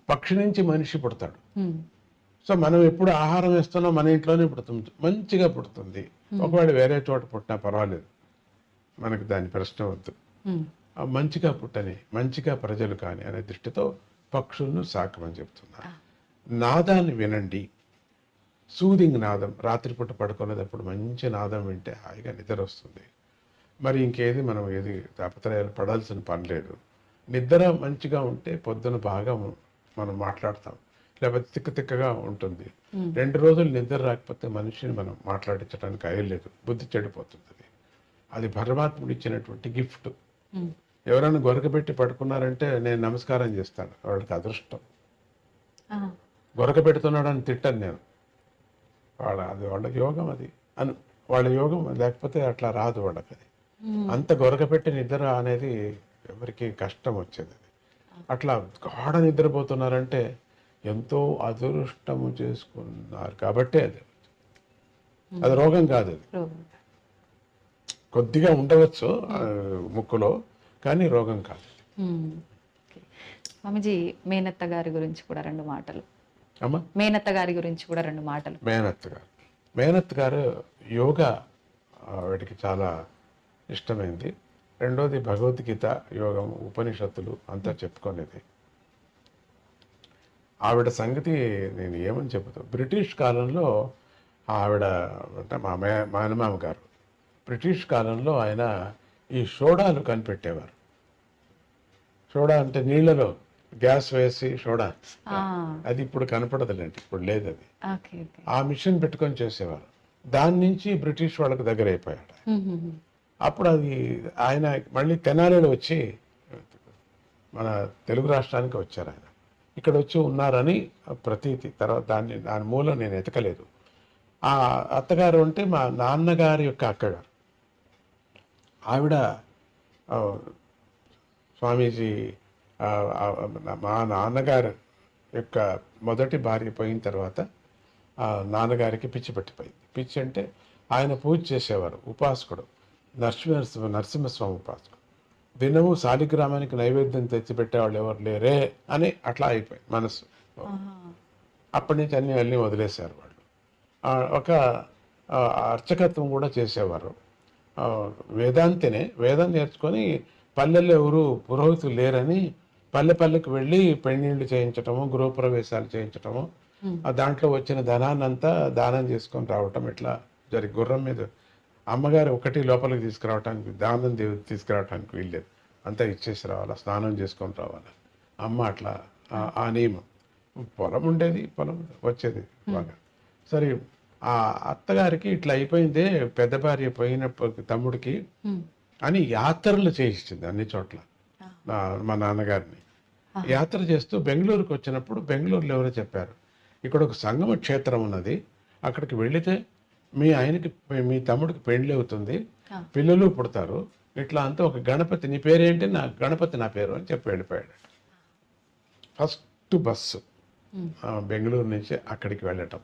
పక్షి నుంచి మనిషి పుడతాడు. సో మనం ఎప్పుడు ఆహారం వేస్తున్నా మన ఇంట్లోనే పుడుతుంది, మంచిగా పుడుతుంది. ఒకవేళ వేరే చోట పుట్టినా పర్వాలేదు, మనకి దాని ప్రశ్న వద్దు. మంచిగా పుట్టని, మంచిగా ప్రజలు కానీ అనే దృష్టితో పక్షులను సాకమని చెప్తున్నారు. నాదాన్ని వినండి, సూదింగ్ నాదం. రాత్రిపూట పడుకునేటప్పుడు మంచి నాదం వింటే హాయిగా నిద్ర వస్తుంది. మరి ఇంకేది మనం ఏది తాపత్రయాలు పడాల్సిన పని లేదు. నిద్ర మంచిగా ఉంటే పొద్దున బాగా మనం మాట్లాడతాం, లేకపోతే తిక్కగా ఉంటుంది. 2 రోజులు నిద్ర రాకపోతే మనిషిని మనం మాట్లాడించడానికి అయ్యలేదు, బుద్ధి చెడిపోతుంది. అది పరమాత్ముడు ఇచ్చినటువంటి గిఫ్ట్. ఎవరైనా గొరకబెట్టి పడుకున్నారంటే నేను నమస్కారం చేస్తాను, వాళ్ళకి అదృష్టం. గొరకబెడుతున్నాడు అని తిట్టాను నేను, వాళ్ళ యోగం అది అని, వాళ్ళ యోగం. లేకపోతే అట్లా రాదు వాళ్ళకి. అది అంత గొరకపెట్టి నిద్ర అనేది ఎవరికి కష్టం వచ్చేది. అట్లా గాఢ నిద్రపోతున్నారంటే ఎంతో అదృష్టము చేసుకున్నారు కాబట్టి అది రోగం కాదు. అది కొద్దిగా ఉండవచ్చు ముక్కులో, కానీ రోగం కాదు. స్వామిజీ, మేనత్త గారి గురించి కూడా 2 మాటలు. అమ్మా, మేనత్త గారి గురించి కూడా 2 మాటలు. మేనత్త గారు యోగా వాటికి చాలా ఇష్టమైంది. రెండోది భగవద్గీత, యోగం, ఉపనిషత్తులు అంతా చెప్పుకునేది. ఆవిడ సంగతి నేను ఏమని చెబుతా. బ్రిటిష్ కాలంలో ఆవిడ అంటే మా మేనమామ గారు బ్రిటిష్ కాలంలో ఆయన ఈ సోడాలు కనిపెట్టేవారు. సోడా అంటే నీళ్ళలో గ్యాస్ వేసి సోడా, ఆ, అది ఇప్పుడు కనపడదులేండి, ఇప్పుడు లేదు అది. Okay okay. ఆ మిషన్ పెట్టుకొని చేసేవారు. దాని నుంచి బ్రిటిష్ వాళ్ళకి దగ్గర అయిపోయాడు. అప్పుడు అది ఆయన మళ్ళీ తెనాలిలో వచ్చి మన తెలుగు రాష్ట్రానికి వచ్చారు. ఆయన ఇక్కడ వచ్చి ఉన్నారని ప్రతీతి. తర్వాత దాని మూలం నేను ఎతకలేదు. ఆ అత్తగారు అంటే మా నాన్నగారి యొక్క అక్కగారు. ఆవిడ ఆ, స్వామీజీ ఆ, ఆ, మా నాన్నగారు యొక్క మొదటి భార్య పోయిన తర్వాత ఆ నాన్నగారికి పిచ్చి పట్టిపోయింది. పిచ్చి అంటే ఆయన పూజ చేసేవారు, ఉపాసకుడు, నరసింహస్వామి ఉపాసకుడు. దినము శాలిగ్రామానికి నైవేద్యం తెచ్చిపెట్టేవాళ్ళు ఎవరు లేరే అని అట్లా అయిపోయింది మనసు. అప్పటి నుంచి అన్నీ వదిలేశారు వాళ్ళు. ఒక అర్చకత్వం కూడా చేసేవారు. వేదం నేర్చుకొని పల్లెల్లో ఎవరు పురోహితులు లేరని పల్లెకి వెళ్ళి పెళ్ళిళ్ళు చేయించటము, గృహప్రవేశాలు చేయించటము, దాంట్లో వచ్చిన ధనాన్నంతా దానం చేసుకొని రావటం ఇట్లా గుర్రం మీద. అమ్మగారు ఒకటి లోపలికి తీసుకురావటానికి, దానం తీసుకురావటానికి వీల్లేదు, అంతా ఇచ్చేసి రావాలా, స్నానం చేసుకొని రావాలా. అమ్మ అట్లా ఆ నియమం. పొలం ఉండేది, పొలం వచ్చేది బాగా. సరే, ఆ అత్తగారికి ఇట్లా అయిపోయిందే, పెద్ద భార్య పోయినప్పుడు తమ్ముడికి అని యాత్రలు చేయించింది అన్ని చోట్ల మా నాన్నగారిని. యాత్ర చేస్తూ బెంగళూరుకి వచ్చినప్పుడు బెంగళూరులో ఎవరో చెప్పారు, ఇక్కడ ఒక సంగమ క్షేత్రం ఉన్నది, అక్కడికి వెళితే మీ తమ్ముడికి పెళ్లి అవుతుంది, పిల్లలు పుడతారు, ఇట్లా అంతా ఒక గణపతి, నీ పేరేంటి, గణపతి నా పేరు అని చెప్పి వెళ్ళిపోయాడు. ఫస్ట్ బస్సు బెంగళూరు నుంచి అక్కడికి వెళ్ళటం,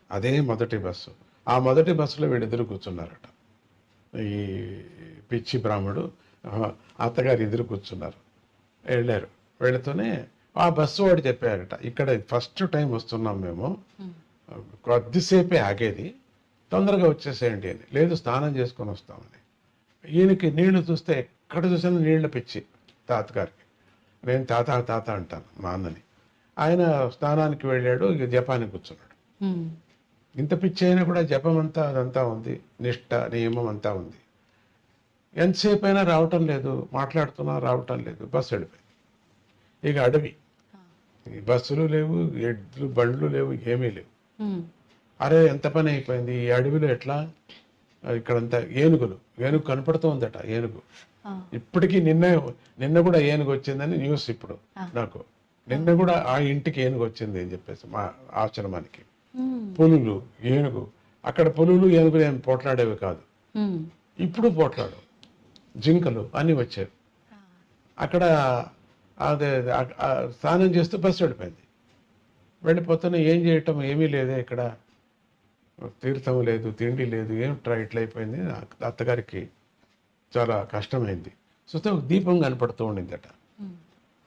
అదే మొదటి బస్సు. ఆ మొదటి బస్సులో వీళ్ళిద్దరు కూర్చున్నారట. ఈ పిచ్చి బ్రాహ్మడు అత్తగారు ఎదురు కూర్చున్నారు. వెళ్ళారు. వెళుతూనే ఆ బస్సు వాడు చెప్పారట, ఇక్కడ ఫస్ట్ టైం వస్తున్నాం మేము, కొద్దిసేపే ఆగేది, తొందరగా వచ్చేసేయండి అని. లేదు, స్నానం చేసుకొని వస్తామని. ఈయనకి నీళ్లు చూస్తే ఎక్కడ చూసినా నీళ్ల పిచ్చి తాతగారికి. నేను తాత అంటాను మా అన్నని. ఆయన స్నానానికి వెళ్ళాడు, ఇక జపానికి కూర్చున్నాడు. ఇంత పిచ్చి అయినా కూడా జపం అంతా అదంతా ఉంది, నిష్ట నియమం అంతా ఉంది. ఎంతసేపు అయినా రావటం లేదు, మాట్లాడుతున్నా రావటం లేదు. బస్సు వెళ్ళిపోయింది. ఇక అడవి, బస్సులు లేవు, ఎడ్లు బండ్లు లేవు, ఏమీ లేవు. అరే ఎంత పని అయిపోయింది ఈ అడవిలో, ఎట్లా ఇక్కడంతా ఏనుగు కనపడుతోందట. ఏనుగు ఇప్పటికీ నిన్న కూడా ఏనుగు వచ్చిందని న్యూస్. ఇప్పుడు నాకు నిన్న కూడా ఆ ఇంటికి ఏనుగు వచ్చింది అని చెప్పేసి మా ఆశ్రమానికి. పులులు, ఏనుగు, అక్కడ పులులు ఏనుగులు ఏమి పోట్లాడేవి కాదు, ఇప్పుడు పోట్లాడు. జింకలు అన్నీ వచ్చాయి. అక్కడ అదే స్నానం చేస్తూ బస్సు వెళ్ళిపోయింది. వెళ్ళిపోతున్నా ఏం చేయటం, ఏమీ లేదే ఇక్కడ, తీర్థం లేదు, తిండి లేదు, ఏమిట్రా ఇట్లా అయిపోయింది. అత్తగారికి చాలా కష్టమైంది. చూస్తే ఒక దీపం కనపడుతూ ఉండిందట.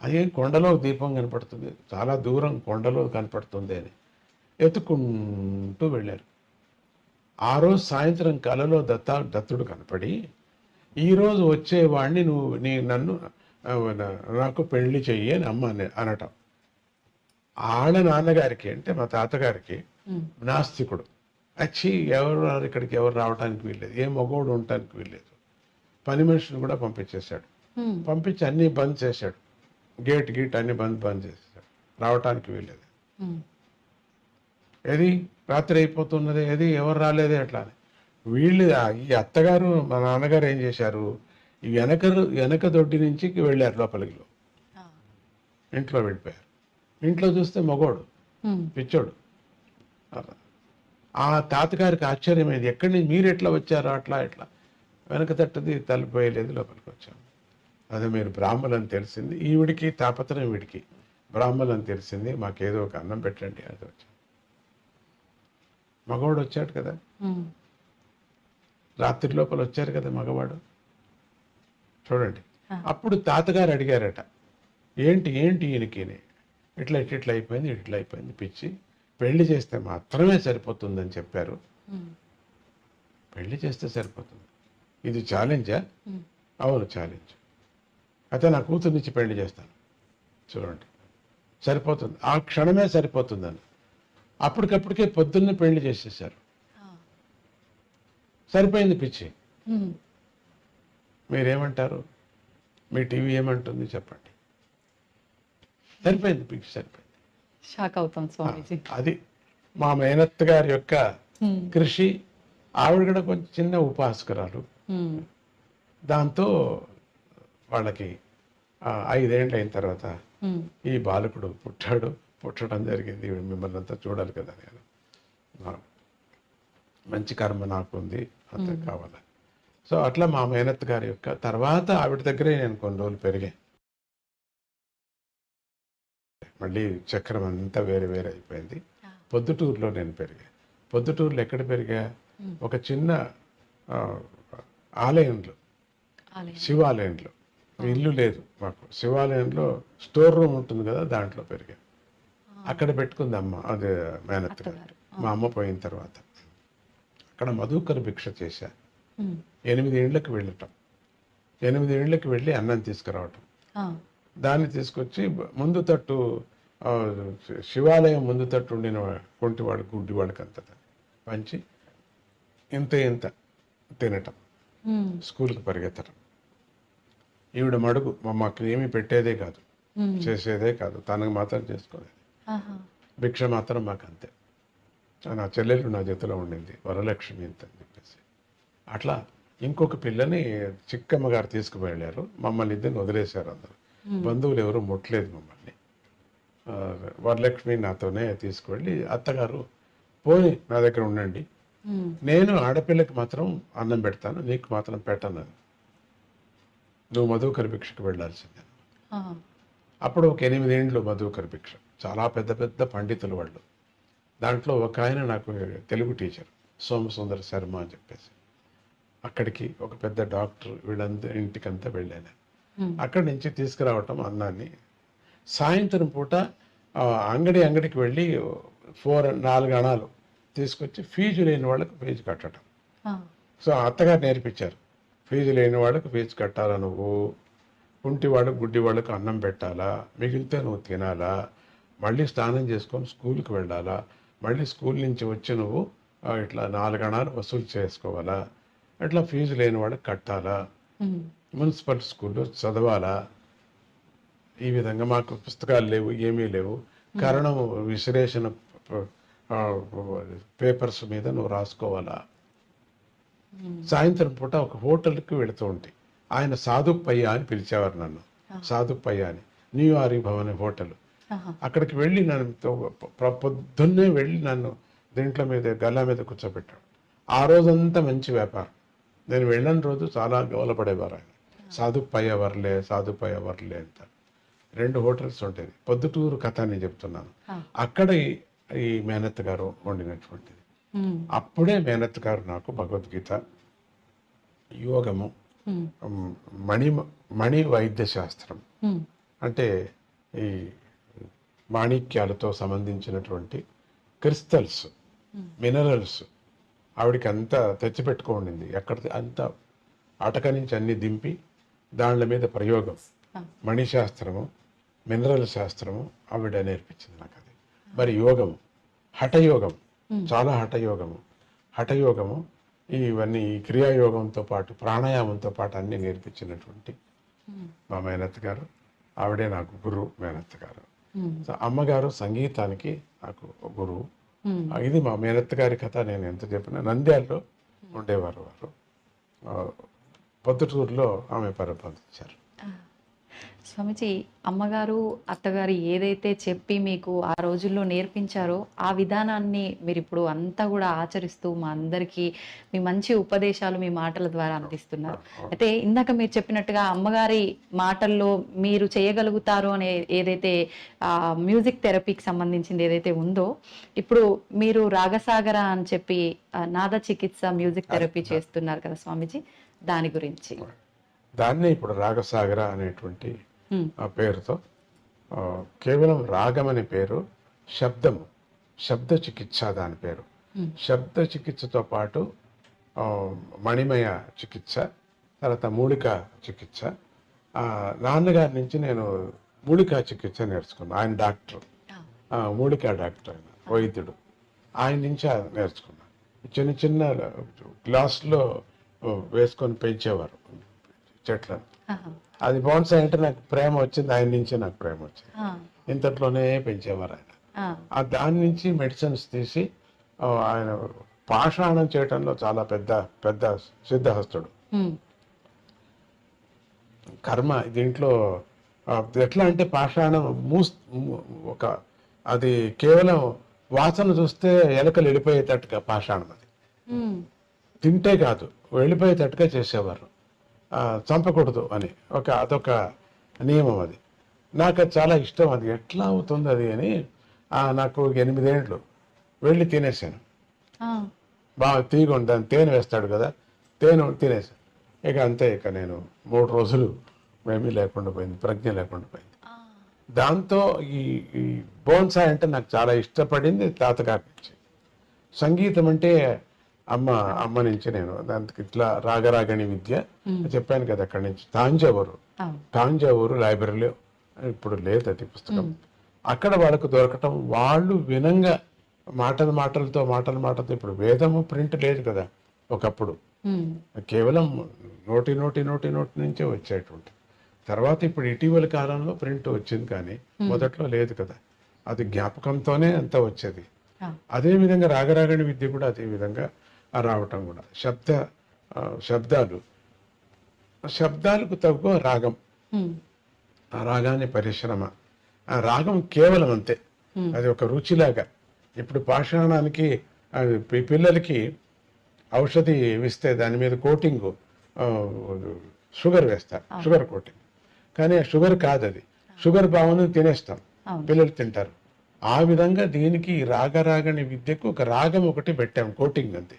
అదేం కొండలో దీపం కనపడుతుంది, చాలా దూరం కొండలో కనపడుతుంది అని ఎత్తుకుంటూ వెళ్ళారు. ఆ రోజు సాయంత్రం కలలో దత్తుడు కనపడి, ఈరోజు వచ్చేవాడిని నన్ను నాకు పెళ్లి చెయ్యి అని అమ్మ అనటం. ఆళ్ళ నాన్నగారికి అంటే మా తాతగారికి నాస్తికుడు. వచ్చి ఇక్కడికి ఎవరు రావడానికి వీల్లేదు, ఏ మగోడు ఉండటానికి వీల్లేదు. పని మనిషిని కూడా పంపించేశాడు. పంపించి అన్నీ బంద్ చేశాడు, గేట్ అన్ని బంద్ చేసేసాడు, రావటానికి వీల్లేదు. ఏది రాత్రి అయిపోతున్నది, ఏది ఎవరు రాలేదే అట్లా అని. వీళ్ళు ఈ అత్తగారు మా నాన్నగారు ఏం చేశారు, ఈ వెనక దొడ్డి నుంచి వెళ్ళారు లోపలికి. ఇంట్లో వెళ్ళిపోయారు. ఇంట్లో చూస్తే మగోడు, పిచ్చోడు. ఆ తాతగారికి ఆశ్చర్యమైంది, ఎక్కడి నుంచి మీరు ఎట్లా వచ్చారో అట్లా వెనక తట్టది తలిపోయలేదు, లోపలికి వచ్చాము. అదే మీరు బ్రాహ్మణులని తెలిసింది, ఈవిడికి తాపత్రయం, వీడికి బ్రాహ్మణులని తెలిసింది, మాకేదో ఒక అన్నం పెట్టండి అది వచ్చాను. మగవాడు వచ్చాడు కదా, రాత్రి లోపల వచ్చారు కదా మగవాడు, చూడండి. అప్పుడు తాతగారు అడిగారట, ఏంటి ఈయనకి ఇట్లా అయిపోయింది పిచ్చి, పెళ్లి చేస్తే మాత్రమే సరిపోతుందని చెప్పారు. పెళ్లి చేస్తే సరిపోతుంది, ఇది ఛాలెంజా? అవును ఛాలెంజ్. అయితే నా కూతుర్నిచ్చి పెళ్లి చేస్తాను, చూడండి సరిపోతుంది, ఆ క్షణమే సరిపోతుందని. అప్పటికప్పటికే పొద్దున్నే పెళ్లి చేసేసారు. సరిపోయింది పిచ్చి. మీరేమంటారు? మీ టీవీ ఏమంటుంది చెప్పండి. సరిపోయింది, పిక్స్ సరిపోయింది. షాక్ అవుతాం స్వామీజీ. అది మా మేనత్త గారి యొక్క కృషి. ఆవిడ కూడా కొంచెం చిన్న ఉపాసకురాలు. దాంతో వాళ్ళకి 5 ఏళ్ళు అయిన తర్వాత ఈ బాలకుడు పుట్టడం జరిగింది. మిమ్మల్ని అంతా చూడాలి కదా, నేను మంచి కర్మ నాకు ఉంది, అంత కావాలి. సో అట్లా మా మేనత్ గారి యొక్క తర్వాత ఆవిడ దగ్గరే నేను కొన్ని రోజులు పెరిగాను. మళ్ళీ చక్రం అంతా వేరే వేరే అయిపోయింది. పొద్దుటూరులో నేను పెరిగా. పొద్దుటూరులో ఎక్కడ పెరిగా? ఒక చిన్న ఆలయంలో, శివాలయంలో. ఇల్లు లేదు మాకు. శివాలయంలో స్టోర్ రూమ్ ఉంటుంది కదా, దాంట్లో పెరిగా. అక్కడ పెట్టుకుంది అమ్మ, అదే మేనత్ గారు. మా అమ్మ పోయిన తర్వాత అక్కడ మధుకర భిక్ష చేశా. 8 ఏళ్ళకి వెళ్ళటం, 8 ఏళ్ళకి వెళ్ళి అన్నం తీసుకురావటం. దాన్ని తీసుకొచ్చి ముందు తట్టు, శివాలయం ముందు తట్టు ఉండిన కొంటివాడు గుడ్డివాడికి అంత పంచి ఇంత తినటం, స్కూల్కి పరిగెత్తడం. ఈవిడ మడుగు మాకు ఏమీ పెట్టేదే కాదు, చేసేదే కాదు, తనకు మాత్రం చేసుకోలేదు. భిక్ష మాత్రం మాకు అంతే. నా చెల్లెలు నా జతలో ఉండింది, వరలక్ష్మి ఇంత అని చెప్పేసి. అట్లా ఇంకొక పిల్లని చిక్కమ్మ గారు తీసుకువెళ్ళారు. మమ్మల్ని ఇద్దరిని వదిలేశారు. అందరూ బంధువులు ఎవరు ముట్టలేదు మమ్మల్ని. వరలక్ష్మి నాతోనే తీసుకువెళ్ళి, అత్తగారు పోని నా దగ్గర ఉండండి, నేను ఆడపిల్లకి మాత్రం అన్నం పెడతాను, నీకు మాత్రం పెట్టను, నువ్వు మధుకర భిక్షకు వెళ్ళాల్సిందే. అప్పుడు ఒక 8 ఏళ్ళు మధుకర భిక్ష. చాలా పెద్ద పెద్ద పండితులు వాళ్ళు. దాంట్లో ఒక ఆయన నాకు తెలుగు టీచర్, సోమసుందర శర్మ అని చెప్పేసి. అక్కడికి ఒక పెద్ద డాక్టర్, వీళ్ళందరూ ఇంటికంతా వెళ్ళాను. అక్కడి నుంచి తీసుకురావటం అన్నాన్ని. సాయంత్రం పూట అంగడికి వెళ్ళి 4 అణాలు తీసుకొచ్చి ఫీజు లేని వాళ్ళకి ఫీజు కట్టడం. సో అత్తగారు నేర్పించారు, ఫీజు లేని వాళ్ళకి ఫీజు కట్టాలా, నువ్వు కుంటివాళ్ళకు గుడ్డివాళ్ళకు అన్నం పెట్టాలా, మిగిలితే నువ్వు తినాలా, మళ్ళీ స్నానం చేసుకొని స్కూల్కి వెళ్ళాలా, మళ్ళీ స్కూల్ నుంచి వచ్చి నువ్వు ఇట్లా 4 అణాలు వసూలు చేసుకోవాలా, అట్లా ఫీజు లేని వాళ్ళకి కట్టాలా, మున్సిపల్ స్కూల్లో చదవాలా. ఈ విధంగా మాకు పుస్తకాలు లేవు, ఏమీ లేవు. కారణం విశ్లేషణ పేపర్స్ మీద నువ్వు రాసుకోవాలా. సాయంత్రం పూట ఒక హోటల్కి వెళుతూ ఉంటే, ఆయన సాధుప్పయ్య అని పిలిచేవారు నన్ను. సాధుప్పయ్య అని, న్యూయారీ భవన్ హోటల్. అక్కడికి వెళ్ళి నన్ను పొద్దున్నే వెళ్ళి నన్ను దీంట్లో మీద గల్లా మీద కూర్చోబెట్టాడు. ఆ రోజంతా మంచి వ్యాపారం. నేను వెళ్ళని రోజు చాలా గౌలపడేవారు ఆయన. సాధుప్పయ్య వర్లే అంట. 2 హోటల్స్ ఉంటాయి. పొద్దుటూరు కథ అని చెప్తున్నాను. అక్కడ ఈ మేనత్ గారు వండినటువంటిది. అప్పుడే మేనత్ గారు నాకు భగవద్గీత, యోగము, మణి వైద్య శాస్త్రం, అంటే ఈ మాణిక్యాలతో సంబంధించినటువంటి క్రిస్టల్స్, మినరల్స్ ఆవిడికి అంతా తెచ్చిపెట్టుకోండింది. ఎక్కడ అంతా అటక నుంచి అన్ని దింపి దానిల మీద ప్రయోగం, మణిశాస్త్రము, మినరల్ శాస్త్రము ఆవిడ నేర్పించింది నాకు. అది మరి యోగము, హఠయోగం, చాలా హఠయోగము ఇవన్నీ క్రియాయోగంతో పాటు ప్రాణాయామంతో పాటు అన్ని నేర్పించినటువంటి మా మేనత్ గారు. ఆవిడే నాకు గురువు, మేనత్ గారు. అమ్మగారు సంగీతానికి నాకు గురువు. ఇది మా మేనత్ గారి కథ. నేను ఎంత చెప్పినా నంద్యాలలో ఉండేవారు వారు. పొద్దుటూరులో ఆమె పరిపాలించారు. స్వామిజీ, అమ్మగారు అత్తగారు ఏదైతే చెప్పి మీకు ఆ రోజుల్లో నేర్పించారో ఆ విధానాన్ని మీరు ఇప్పుడు అంతా కూడా ఆచరిస్తూ మా అందరికీ మీ మంచి ఉపదేశాలు మీ మాటల ద్వారా అందిస్తున్నారు. అయితే ఇందాక మీరు చెప్పినట్టుగా అమ్మగారి మాటల్లో మీరు చేయగలుగుతారు అనే ఏదైతే మ్యూజిక్ థెరపీకి సంబంధించింది ఏదైతే ఉందో, ఇప్పుడు మీరు రాగసాగర అని చెప్పి నాద చికిత్స మ్యూజిక్ థెరపీ చేస్తున్నారు కదా స్వామిజీ, దాని గురించి. దాన్నే ఇప్పుడు రాగసాగర అనేటువంటి ఆ పేరుతో, కేవలం రాగం అనే పేరు, శబ్ద చికిత్స దాని పేరు. శబ్ద చికిత్సతో పాటు మణిమయ చికిత్స, తర్వాత మూలిక చికిత్స. నాన్నగారి నుంచి నేను మూలికా చికిత్స నేర్చుకున్నాను. ఆయన డాక్టర్, మూలికా డాక్టర్, ఆయన వైద్యుడు. ఆయన నుంచి నేర్చుకున్నాను. చిన్న చిన్న గ్లాసులో వేసుకొని పెంచేవారు చెట్లను. అది బోన్సాయ్ అంటే నాకు ప్రేమ వచ్చింది, ఆయన నుంచి నాకు ప్రేమ వచ్చింది. ఆ, ఇంతట్లోనే పెంచేవారు ఆయన. ఆ, ఆ దాని నుంచి మెడిసిన్స్ తీసి ఆయన పాషాణం చేయటంలో చాలా పెద్ద పెద్ద సిద్ధహస్తుడు. ఉమ్, కర్మ దీంట్లో ఎట్లా అంటే పాషాణం ఒక అది కేవలం వాసన చూస్తే ఎలకలు వెళ్ళిపోయేటట్టుగా పాషాణం అది ఉమ్, తింటే కాదు వెళ్ళిపోయేటట్టుగా చేసేవారు. చంపకూడదు అని అదొక నియమం. అది నాకు అది చాలా ఇష్టం. అది ఎట్లా అవుతుంది అది అని నాకు 8 ఏళ్ళు వెళ్ళి తినేసాను. ఆ, బాగా తీగొండి దాన్ని తేనె వేస్తాడు కదా, తేనె తినేసాను. ఇక అంతే, ఇక నేను 3 రోజులు ఏమీ లేకుండా పోయింది, ప్రజ్ఞ లేకుండా పోయింది. దాంతో ఈ ఈ బోన్సాయ్ అంటే నాకు చాలా ఇష్టపడింది తాతగారి నుంచి. సంగీతం అంటే అమ్మ నుంచి నేను దానికి ఇట్లా రాగరాగణి విద్య చెప్పాను కదా, అక్కడి నుంచి తాంజావూరు లైబ్రరీలో ఇప్పుడు లేదు అది పుస్తకం. అక్కడ వాళ్ళకు దొరకటం, వాళ్ళు వినంగా మాటలతో ఇప్పుడు వేదము ప్రింట్ లేదు కదా ఒకప్పుడు, కేవలం నోటి నుంచే వచ్చేటువంటి. తర్వాత ఇప్పుడు ఇటీవల కాలంలో ప్రింట్ వచ్చింది, కానీ మొదట్లో లేదు కదా. అది జ్ఞాపకంతోనే అంతా వచ్చేది. అదే విధంగా రాగరాగణి విద్య కూడా అదే విధంగా రావటం కూడా శబ్దాలకు తగ్గ రాగం, ఆ రాగాన్ని పరిశ్రమ, ఆ రాగం కేవలం అంతే, అది ఒక రుచిలాగా. ఇప్పుడు పాషాణానికి పిల్లలకి ఔషధి ఇస్తే దాని మీద కోటింగ్ షుగర్ వేస్తారు, షుగర్ కోటింగ్. కానీ ఆ షుగర్ కాదు, అది షుగర్ భావన తినేస్తాం, పిల్లలు తింటారు. ఆ విధంగా దీనికి రాగరాగని విద్యకు ఒక రాగం ఒకటి పెట్టాం, కోటింగ్ అంతే.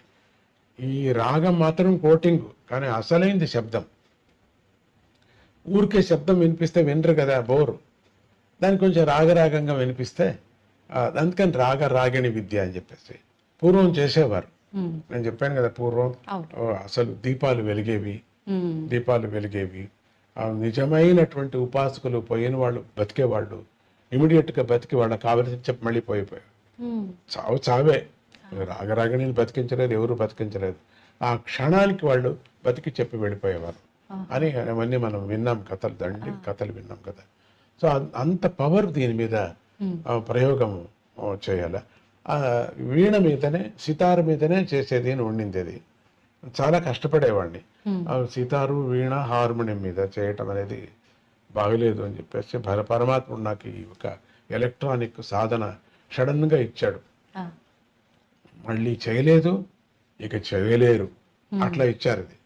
ఈ రాగం మాత్రం కోటింగ్, కానీ అసలైంది శబ్దం. ఊరికే శబ్దం వినిపిస్తే వినరు కదా, బోరు. దానికి కొంచెం రాగరాగంగా వినిపిస్తే, అందుకని రాగరాగిణి విద్య అని చెప్పేసి పూర్వం చేసేవారు. నేను చెప్పాను కదా, పూర్వం అసలు దీపాలు వెలిగేవి. నిజమైనటువంటి ఉపాసకులు పోయిన వాళ్ళు బతికేవాళ్ళు, ఇమీడియట్గా బతికి వాళ్ళకి కావలసి చెప్పి మళ్ళీ పోయిపోయారు. చావే. రాగరాగిణిని బతికించలేదు, ఎవరు బతికించలేదు. ఆ క్షణానికి వాళ్ళు బతికి చెప్పి వెళ్ళిపోయేవారు అని అవన్నీ మనం విన్నాం, కథలు విన్నాం కదా. సో అంత పవర్ దీని మీద ప్రయోగం చేయాలి. వీణ మీదనే, సితారు మీదనే చేసేది అని ఉండింది. అది చాలా కష్టపడేవాడిని. సితారు, వీణ, హార్మోనియం మీద చేయటం అనేది బాగలేదు అని చెప్పేసి పరమాత్ముడు నాకు ఈ ఒక ఎలక్ట్రానిక్ సాధన సడన్గా ఇచ్చాడు. మళ్ళీ చేయలేదు, ఇక చేయలేరు, అట్లా ఇచ్చారు. అది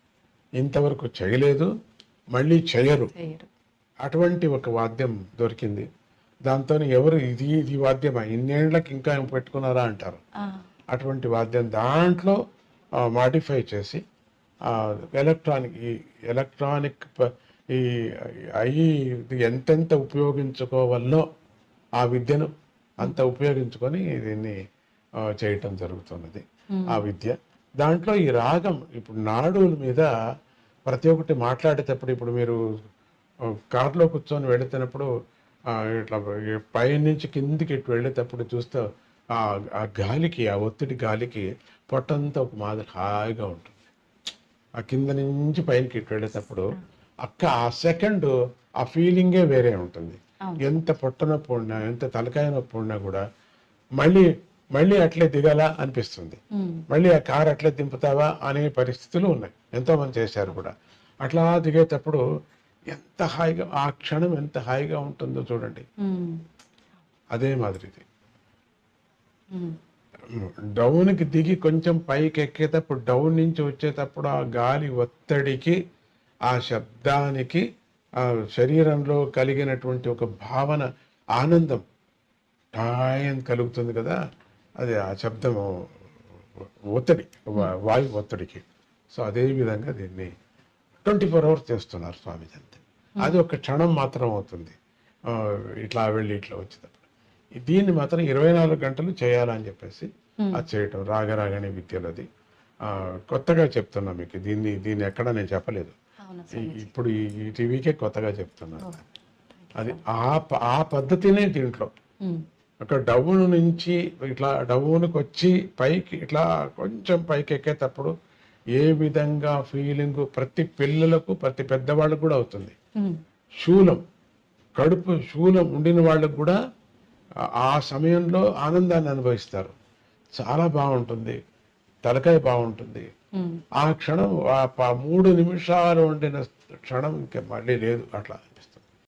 ఇంతవరకు చేయలేదు, మళ్ళీ చేయరు, అటువంటి ఒక వాద్యం దొరికింది. దాంతో ఎవరు ఇది వాద్యమా, ఇన్నేళ్లకు ఇంకా పెట్టుకున్నారా అంటారు. అటువంటి వాద్యం దాంట్లో మాడిఫై చేసి ఎలక్ట్రానిక్ ఎంతెంత ఉపయోగించుకోవాలో ఆ విద్యను అంత ఉపయోగించుకొని దీన్ని చేయటం జరుగుతున్నది. ఆ విద్య దాంట్లో ఈ రాగం ఇప్పుడు నాడుల మీద ప్రతి ఒక్కటి మాట్లాడేటప్పుడు, ఇప్పుడు మీరు కారులో కూర్చొని వెళుతున్నప్పుడు ఇట్లా పై నుంచి కిందికి ఇటు వెళ్ళేటప్పుడు చూస్తే ఆ గాలికి, ఆ ఒత్తిడి గాలికి పొట్టంతా ఒక మాదిరి హాయిగా ఉంటుంది. ఆ కింద నుంచి పైనకి ఇటు వెళ్ళేటప్పుడు ఆ సెకండ్ ఆ ఫీలింగే వేరే ఉంటుంది. ఎంత పొట్ట నొప్పి ఉన్నా, ఎంత తలకాయ నొప్పి ఉన్నా కూడా మళ్ళీ అట్లే దిగాలా అనిపిస్తుంది. మళ్ళీ ఆ కారు అట్లే దింపుతావా అనే పరిస్థితులు ఉన్నాయి. ఎంతో మంది చేశారు కూడా. అట్లా దిగేటప్పుడు ఎంత హాయిగా, ఆ క్షణం ఎంత హాయిగా ఉంటుందో చూడండి. అదే మాదిరిది డౌన్కి దిగి కొంచెం పైకి ఎక్కేటప్పుడు, డౌన్ నుంచి వచ్చేటప్పుడు ఆ గాలి ఒత్తిడికి, ఆ శబ్దానికి, ఆ శరీరంలో కలిగినటువంటి ఒక భావన, ఆనందం టాయన్ కలుగుతుంది కదా. అది ఆ శబ్దం ఒత్తిడి, వాయు ఒత్తిడికి. సో అదే విధంగా దీన్ని 24 hours చేస్తున్నారు స్వామీజీ అంతే. అది ఒక క్షణం మాత్రం అవుతుంది, ఇట్లా వెళ్ళి ఇట్లా వచ్చేటప్పుడు. దీన్ని మాత్రం 24 గంటలు చేయాలని చెప్పేసి అది చేయటం రాగరాగని విద్యలు. అది కొత్తగా చెప్తున్నా మీకు. దీన్ని ఎక్కడ నేను చెప్పలేదు, ఇప్పుడు ఈ టీవీకే కొత్తగా చెప్తున్నాను. అది ఆ పద్ధతినే దీంట్లో ఒక డౌన్ నుంచి ఇట్లా డౌన్కి వచ్చి పైకి ఇట్లా కొంచెం పైకి ఎక్కేటప్పుడు ఏ విధంగా ఫీలింగ్ ప్రతి పిల్లలకు, ప్రతి పెద్దవాళ్ళకు కూడా అవుతుంది. శూలం కడుపు శూలం ఉండిన వాళ్ళకు కూడా ఆ సమయంలో ఆనందాన్ని అనుభవిస్తారు. చాలా బాగుంటుంది, తలకాయ బాగుంటుంది. ఆ క్షణం 3 నిమిషాలు ఉండిన క్షణం ఇంకా మళ్ళీ లేదు. అట్లా